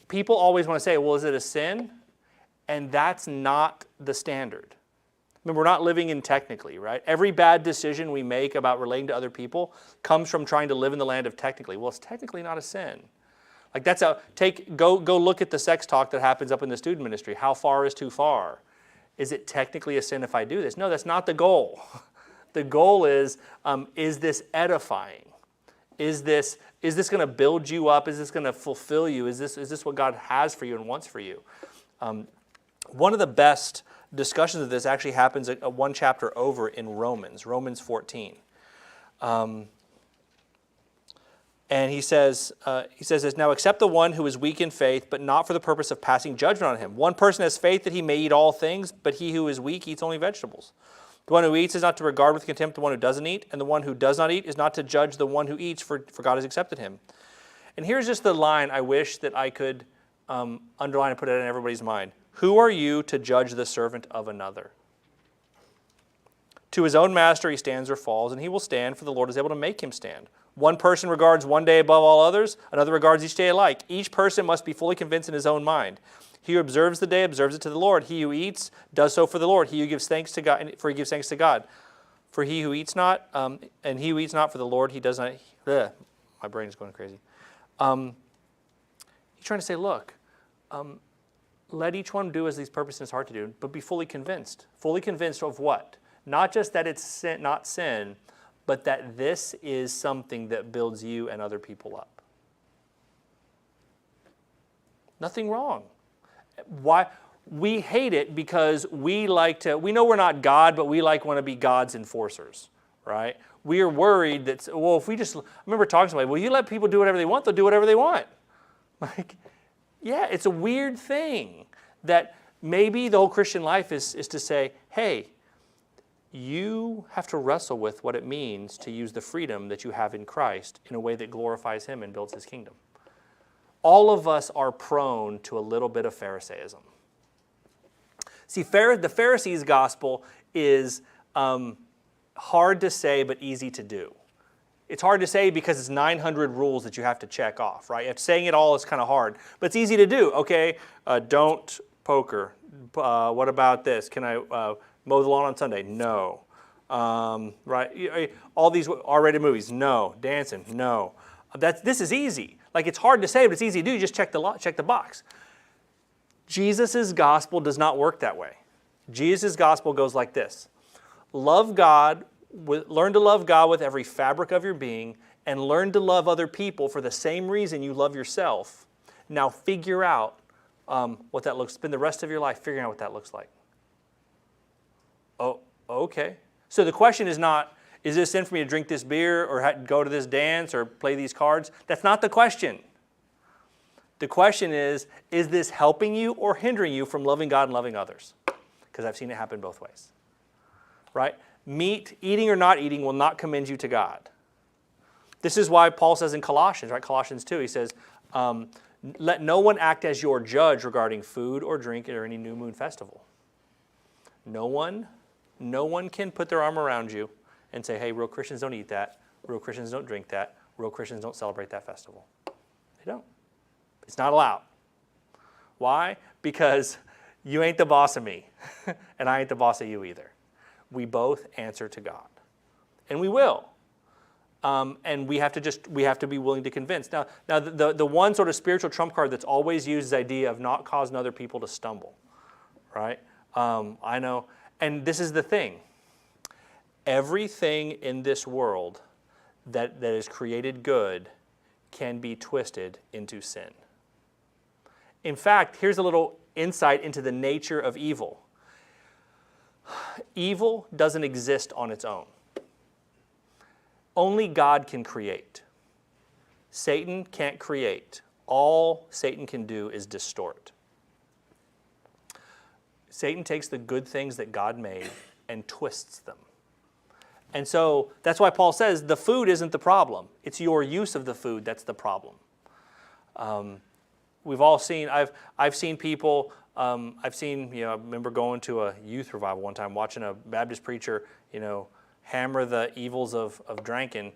[SPEAKER 1] People always want to say, well, is it a sin? And that's not the standard. I mean, we're not living in technically, right? Every bad decision we make about relating to other people comes from trying to live in the land of technically. Well, it's technically not a sin. Like go look at the sex talk that happens up in the student ministry. How far is too far? Is it technically a sin if I do this? No, that's not the goal. The goal is this edifying? Is this going to build you up? Is this going to fulfill you? Is this what God has for you and wants for you? One of the best discussions of this actually happens one chapter over in Romans 14. And he says this, now accept the one who is weak in faith, but not for the purpose of passing judgment on him. One person has faith that he may eat all things, but he who is weak eats only vegetables. The one who eats is not to regard with contempt the one who doesn't eat, and the one who does not eat is not to judge the one who eats, for God has accepted him. And here's just the line I wish that I could underline and put it in everybody's mind. Who are you to judge the servant of another? To his own master he stands or falls, and he will stand, for the Lord is able to make him stand. One person regards one day above all others, another regards each day alike. Each person must be fully convinced in his own mind. He who observes the day observes it to the Lord. He who eats does so for the Lord. He who gives thanks to God, for he gives thanks to God. For he who eats not, and he who eats not for the Lord, he does not. My brain is going crazy. He's trying to say, look, let each one do as he's purposed in his heart to do, but be fully convinced. Fully convinced of what? Not just that it's sin, not sin, but that this is something that builds you and other people up. Nothing wrong. Why? We hate it because we know we're not God, but we want to be God's enforcers, right? We are worried that, well, if we just, I remember talking to somebody, well, you let people do whatever they want, they'll do whatever they want. Like, yeah, it's a weird thing that maybe the whole Christian life is to say, hey, you have to wrestle with what it means to use the freedom that you have in Christ in a way that glorifies Him and builds His kingdom. All of us are prone to a little bit of Pharisaism. See, the Pharisees' gospel is hard to say but easy to do. It's hard to say because it's 900 rules that you have to check off, right? Saying it all is kind of hard, but it's easy to do. Okay, don't poker. What about this? Can I mow the lawn on Sunday? No. Right? All these R-rated movies? No. Dancing? No. This is easy. Like, it's hard to say, but it's easy to do. You just check the box. Jesus' gospel does not work that way. Jesus' gospel goes like this. Love God, learn to love God with every fabric of your being, and learn to love other people for the same reason you love yourself. Now figure out what that looks, spend the rest of your life figuring out what that looks like. Oh, okay. So the question is not, is it sin for me to drink this beer or go to this dance or play these cards? That's not the question. The question is this helping you or hindering you from loving God and loving others? Because I've seen it happen both ways. Right? Meat, eating or not eating, will not commend you to God. This is why Paul says in Colossians, right? Colossians 2, he says, let no one act as your judge regarding food or drink or any new moon festival. No one can put their arm around you and say, hey, real Christians don't eat that. Real Christians don't drink that. Real Christians don't celebrate that festival. They don't. It's not allowed. Why? Because you ain't the boss of me, and I ain't the boss of you either. We both answer to God, and we will. And we have to be willing to convince. Now the one sort of spiritual trump card that's always used is the idea of not causing other people to stumble, right? I know, and this is the thing. Everything in this world that is created good can be twisted into sin. In fact, here's a little insight into the nature of evil. Evil doesn't exist on its own. Only God can create. Satan can't create. All Satan can do is distort. Satan takes the good things that God made and twists them. And so that's why Paul says the food isn't the problem. It's your use of the food that's the problem. We've all seen, I've seen people, I remember going to a youth revival one time, watching a Baptist preacher, hammer the evils of drinking,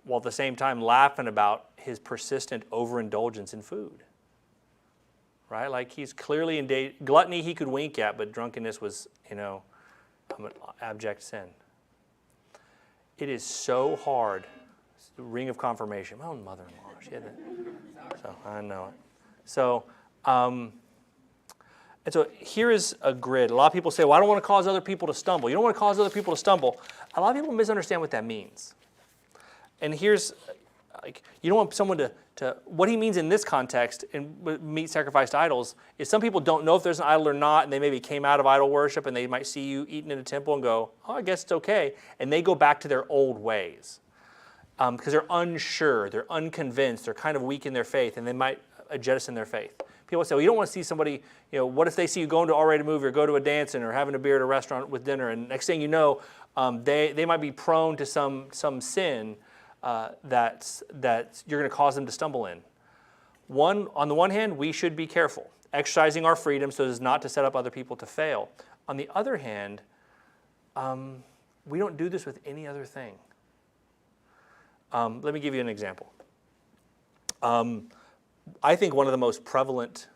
[SPEAKER 1] while at the same time laughing about his persistent overindulgence in food. Right? Like he's clearly in gluttony he could wink at, but drunkenness was, an abject sin. It is so hard. It's the ring of confirmation. My own mother-in-law, she had that. So I know it. So, and so here is a grid. A lot of people say, well, I don't want to cause other people to stumble. You don't want to cause other people to stumble. A lot of people misunderstand what that means. And here's, you don't want someone to what he means in this context in meat sacrificed to idols is some people don't know if there's an idol or not, and they maybe came out of idol worship, and they might see you eating in a temple and go, oh, I guess it's okay. And they go back to their old ways because they're unsure, they're unconvinced, they're kind of weak in their faith, and they might jettison their faith. People say, well, you don't want to see somebody, what if they see you going to an R-rated movie or go to a dancing or having a beer at a restaurant with dinner, and next thing you know, they might be prone to some sin that you're going to cause them to stumble in. On the one hand, we should be careful, exercising our freedom so as not to set up other people to fail. On the other hand, we don't do this with any other thing. Let me give you an example. I think one of the most prevalent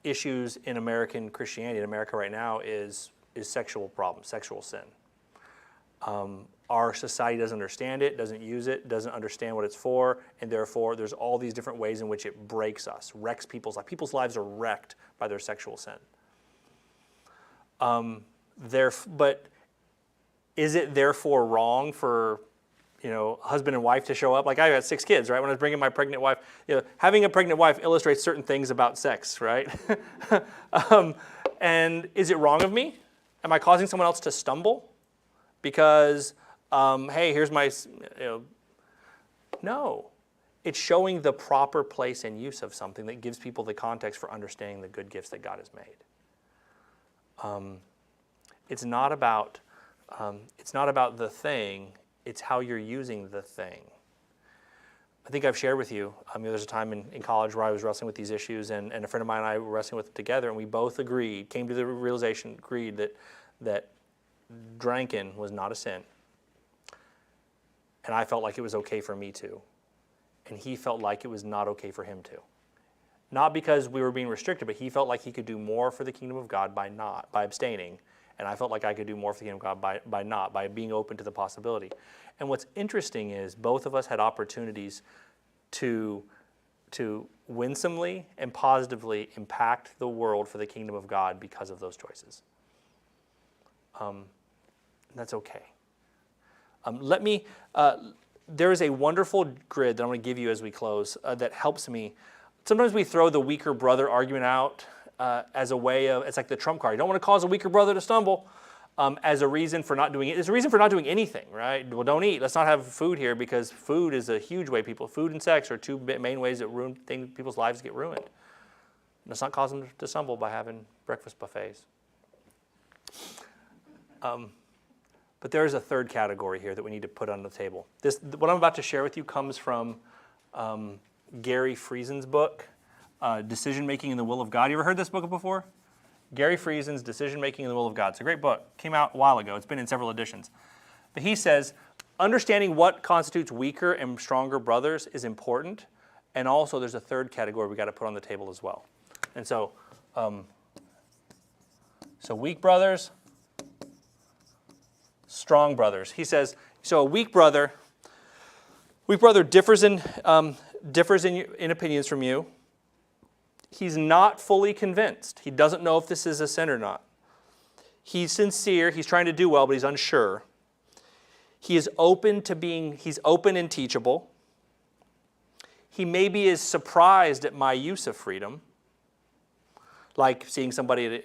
[SPEAKER 1] issues in American Christianity, in America right now, is sexual problems, sexual sin. Our society doesn't understand it, doesn't use it, doesn't understand what it's for, and therefore there's all these different ways in which it breaks us, wrecks people's lives. People's lives are wrecked by their sexual sin. But is it therefore wrong for husband and wife to show up? Like I got 6 kids, right? When I was bringing my pregnant wife, having a pregnant wife illustrates certain things about sex, right? And is it wrong of me? Am I causing someone else to stumble? Because, hey, here's my, no. It's showing the proper place and use of something that gives people the context for understanding the good gifts that God has made. It's not about the thing. It's how you're using the thing. I think I've shared with you, there's a time in college where I was wrestling with these issues, and a friend of mine and I were wrestling with it together, and we both came to the realization, that drinking was not a sin. And I felt like it was okay for me to. And he felt like it was not okay for him to. Not because we were being restricted, but he felt like he could do more for the kingdom of God by abstaining. And I felt like I could do more for the kingdom of God by being open to the possibility. And what's interesting is both of us had opportunities to winsomely and positively impact the world for the kingdom of God because of those choices. That's okay. There is a wonderful grid that I'm going to give you as we close that helps me. Sometimes we throw the weaker brother argument out as a way of, it's like the trump card. You don't want to cause a weaker brother to stumble as a reason for not doing it. It's a reason for not doing anything, right? Well, don't eat. Let's not have food here because food is a huge way food and sex are two main ways that people's lives get ruined. Let's not cause them to stumble by having breakfast buffets. But there is a third category here that we need to put on the table. What I'm about to share with you comes from Gary Friesen's book, Decision Making in the Will of God. You ever heard this book before? Gary Friesen's Decision Making in the Will of God. It's a great book. Came out a while ago. It's been in several editions. But he says, understanding what constitutes weaker and stronger brothers is important. And also there's a third category we got to put on the table as well. And so weak brothers, strong brothers. He says, so a weak brother differs in opinions from you. He's not fully convinced. He doesn't know if this is a sin or not. He's sincere. He's trying to do well, but he's unsure. He's open and teachable. He maybe is surprised at my use of freedom, like seeing somebody.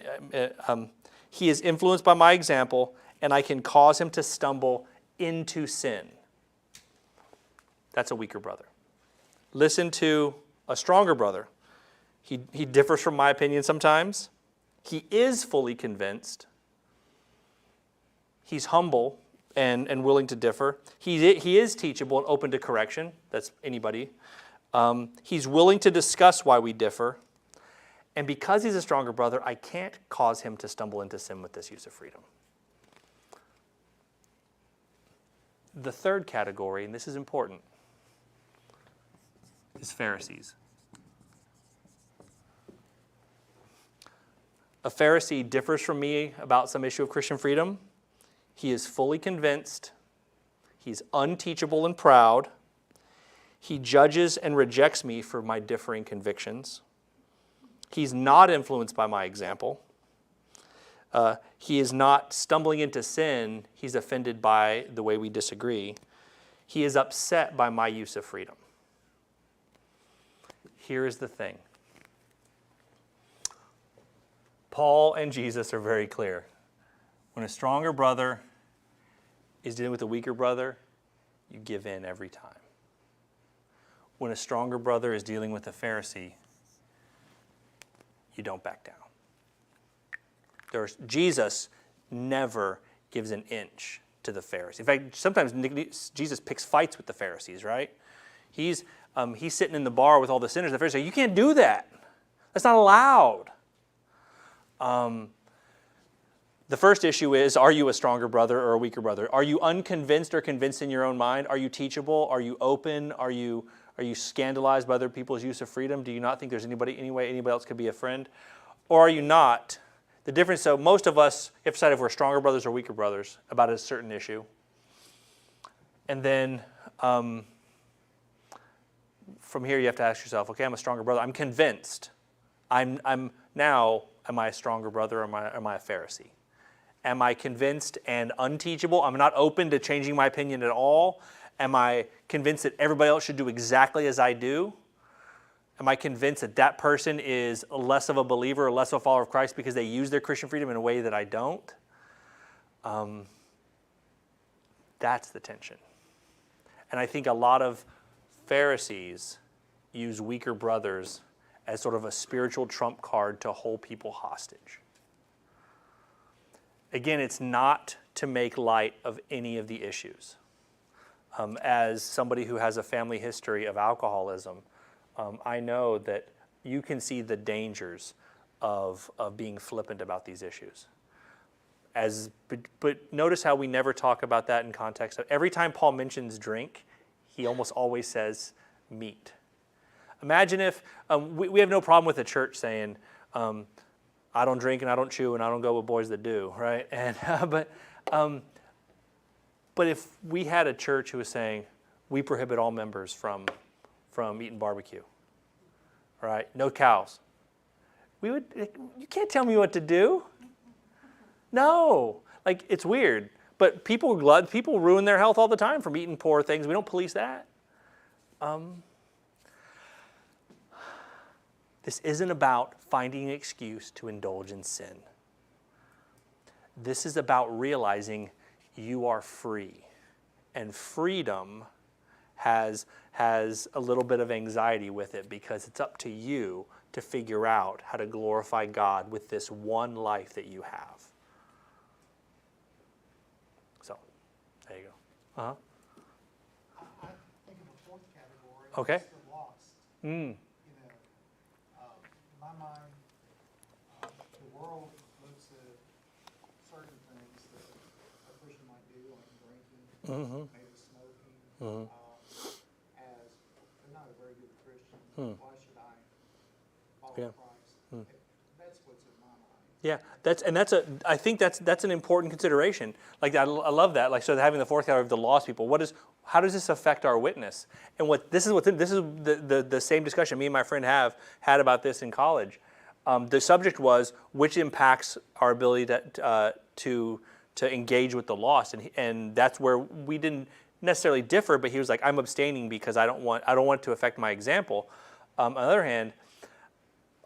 [SPEAKER 1] He is influenced by my example, and I can cause him to stumble into sin. That's a weaker brother. Listen to a stronger brother. He differs from my opinion sometimes. He is fully convinced. He's humble and willing to differ. He is teachable and open to correction. That's anybody. He's willing to discuss why we differ. And because he's a stronger brother, I can't cause him to stumble into sin with this use of freedom. The third category, and this is important, is Pharisees. A Pharisee differs from me about some issue of Christian freedom. He is fully convinced. He's unteachable and proud. He judges and rejects me for my differing convictions. He's not influenced by my example. He is not stumbling into sin. He's offended by the way we disagree. He is upset by my use of freedom. Here is the thing. Paul and Jesus are very clear. When a stronger brother is dealing with a weaker brother, you give in every time. When a stronger brother is dealing with a Pharisee, you don't back down. Jesus never gives an inch to the Pharisees. In fact, sometimes Jesus picks fights with the Pharisees, right? He's sitting in the bar with all the sinners. The Pharisees say, you can't do that. That's not allowed. The first issue is, are you a stronger brother or a weaker brother? Are you unconvinced or convinced in your own mind? Are you teachable? Are you open? Are you scandalized by other people's use of freedom? Do you not think there's any way anybody else could be a friend? Or are you not? The difference, so most of us have to decide if we're stronger brothers or weaker brothers about a certain issue. And then from here you have to ask yourself, okay, I'm a stronger brother. I'm convinced. Am I a stronger brother or am I a Pharisee? Am I convinced and unteachable? I'm not open to changing my opinion at all. Am I convinced that everybody else should do exactly as I do? Am I convinced that that person is less of a believer or less of a follower of Christ because they use their Christian freedom in a way that I don't? That's the tension. And I think a lot of Pharisees use weaker brothers as sort of a spiritual trump card to hold people hostage. Again, it's not to make light of any of the issues. As somebody who has a family history of alcoholism, I know that you can see the dangers of being flippant about these issues. But notice how we never talk about that in context. Every time Paul mentions drink, he almost always says meat. Imagine if, we have no problem with the church saying, I don't drink and I don't chew and I don't go with boys that do, right? And but if we had a church who was saying, we prohibit all members from eating barbecue, right? No cows. You can't tell me what to do. No, like it's weird. But people ruin their health all the time from eating poor things. We don't police that. This isn't about finding an excuse to indulge in sin. This is about realizing you are free. And freedom has a little bit of anxiety with it because it's up to you to figure out how to glorify God with this one life that you have. So, there you go. Uh-huh.
[SPEAKER 6] I think of a fourth category.
[SPEAKER 1] Okay.
[SPEAKER 6] It's the lost.
[SPEAKER 1] Mm.
[SPEAKER 6] In my mind, the world looks at certain things that a Christian might do, like drinking, maybe smoking, as they're not a very good Christian. Why should I follow Christ? That's what's in my mind.
[SPEAKER 1] Yeah, I think that's an important consideration. Like I love that. Like so, having the fourth category of the lost people. How does this affect our witness? And this is the same discussion me and my friend had about this in college. The subject was which impacts our ability to engage with the lost, and that's where we didn't necessarily differ. But he was like, I'm abstaining because I don't want it to affect my example. On the other hand,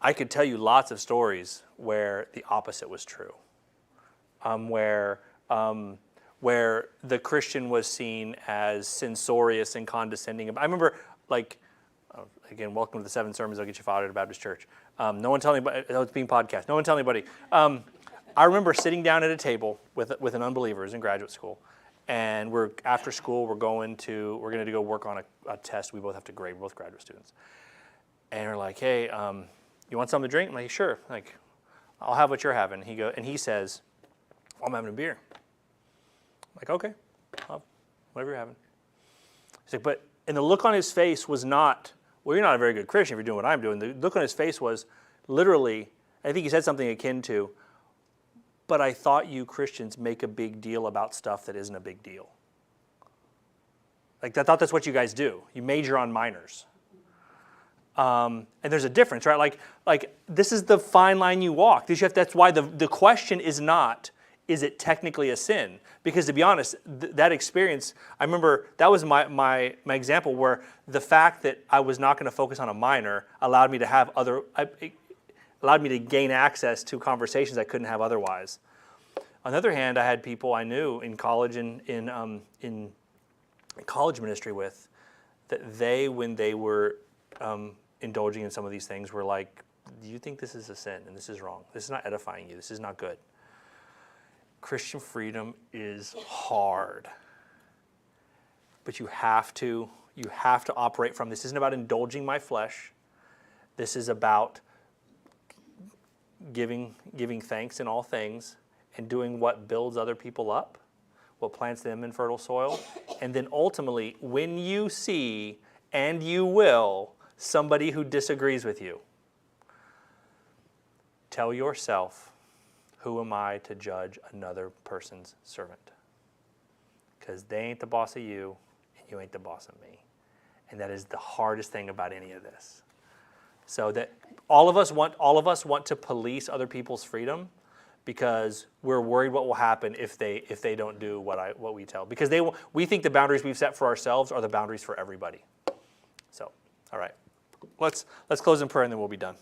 [SPEAKER 1] I could tell you lots of stories where the opposite was true, where the Christian was seen as censorious and condescending. I remember, again, welcome to the 7 sermons I'll get you fired at a Baptist church. No one tell anybody, it's being podcast. No one tell anybody. I remember sitting down at a table with an unbeliever who's in graduate school, and after school we're going to go work on a test we both have to grade. We're both graduate students, and we're like, hey, you want something to drink? I'm like, sure. Like, I'll have what you're having. He says, well, I'm having a beer. I'm like, okay, whatever you're having. He's like, and the look on his face was not, well, you're not a very good Christian if you're doing what I'm doing. The look on his face was literally, I think he said something akin to, but I thought you Christians make a big deal about stuff that isn't a big deal. Like, I thought that's what you guys do. You major on minors. And there's a difference, right? Like this is the fine line you walk. That's why the question is not, is it technically a sin? Because to be honest, that experience, I remember that was my example where the fact that I was not going to focus on a minor allowed me to gain access to conversations I couldn't have otherwise. On the other hand, I had people I knew in college and in college ministry with that when they were indulging in some of these things were like, do you think this is a sin and this is wrong? This is not edifying you. This is not good. Christian freedom is hard. But you have to operate from this. Isn't about indulging my flesh. This is about giving thanks in all things and doing what builds other people up, what plants them in fertile soil. And then ultimately, when you see, and you will, somebody who disagrees with you, tell yourself, who am I to judge another person's servant? Because they ain't the boss of you, and you ain't the boss of me. And that is the hardest thing about any of this. So that all of us want to police other people's freedom because we're worried what will happen if they don't do what we tell. Because we think the boundaries we've set for ourselves are the boundaries for everybody. So, all right. Let's close in prayer and then we'll be done.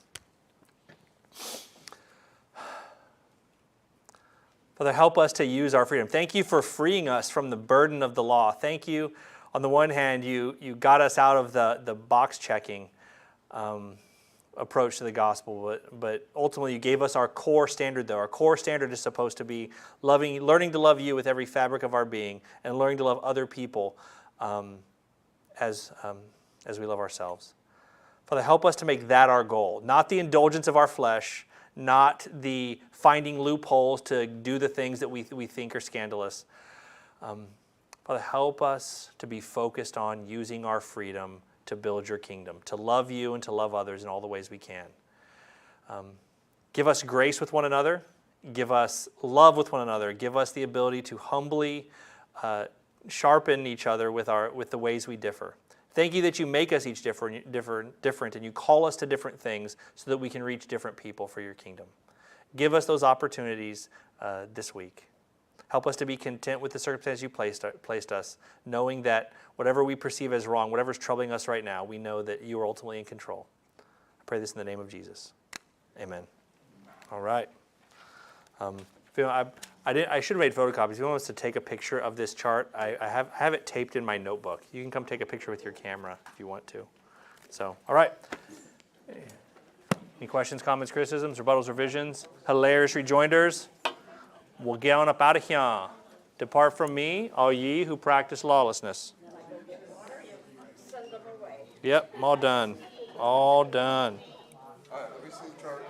[SPEAKER 1] Father, help us to use our freedom. Thank you for freeing us from the burden of the law. Thank you, on the one hand, you got us out of the box checking approach to the gospel, but ultimately you gave us our core standard, though. Our core standard is supposed to be learning to love you with every fabric of our being and learning to love other people as we love ourselves. Father, help us to make that our goal, not the indulgence of our flesh, not the finding loopholes to do the things that we think are scandalous. Father, help us to be focused on using our freedom to build your kingdom, to love you and to love others in all the ways we can. Give us grace with one another. Give us love with one another. Give us the ability to humbly sharpen each other with the ways we differ. Thank you that you make us each different, and you call us to different things so that we can reach different people for your kingdom. Give us those opportunities this week. Help us to be content with the circumstances you placed us, knowing that whatever we perceive as wrong, whatever's troubling us right now, we know that you are ultimately in control. I pray this in the name of Jesus. Amen. All right. I should have made photocopies. If you want us to take a picture of this chart, I have it taped in my notebook. You can come take a picture with your camera if you want to. So, all right. Any questions, comments, criticisms, rebuttals, revisions, hilarious rejoinders? We'll get on up out of here. Depart from me, all ye who practice lawlessness.
[SPEAKER 2] Send them away.
[SPEAKER 1] Yep, I'm all done. All done.
[SPEAKER 7] All right, let me see the chart.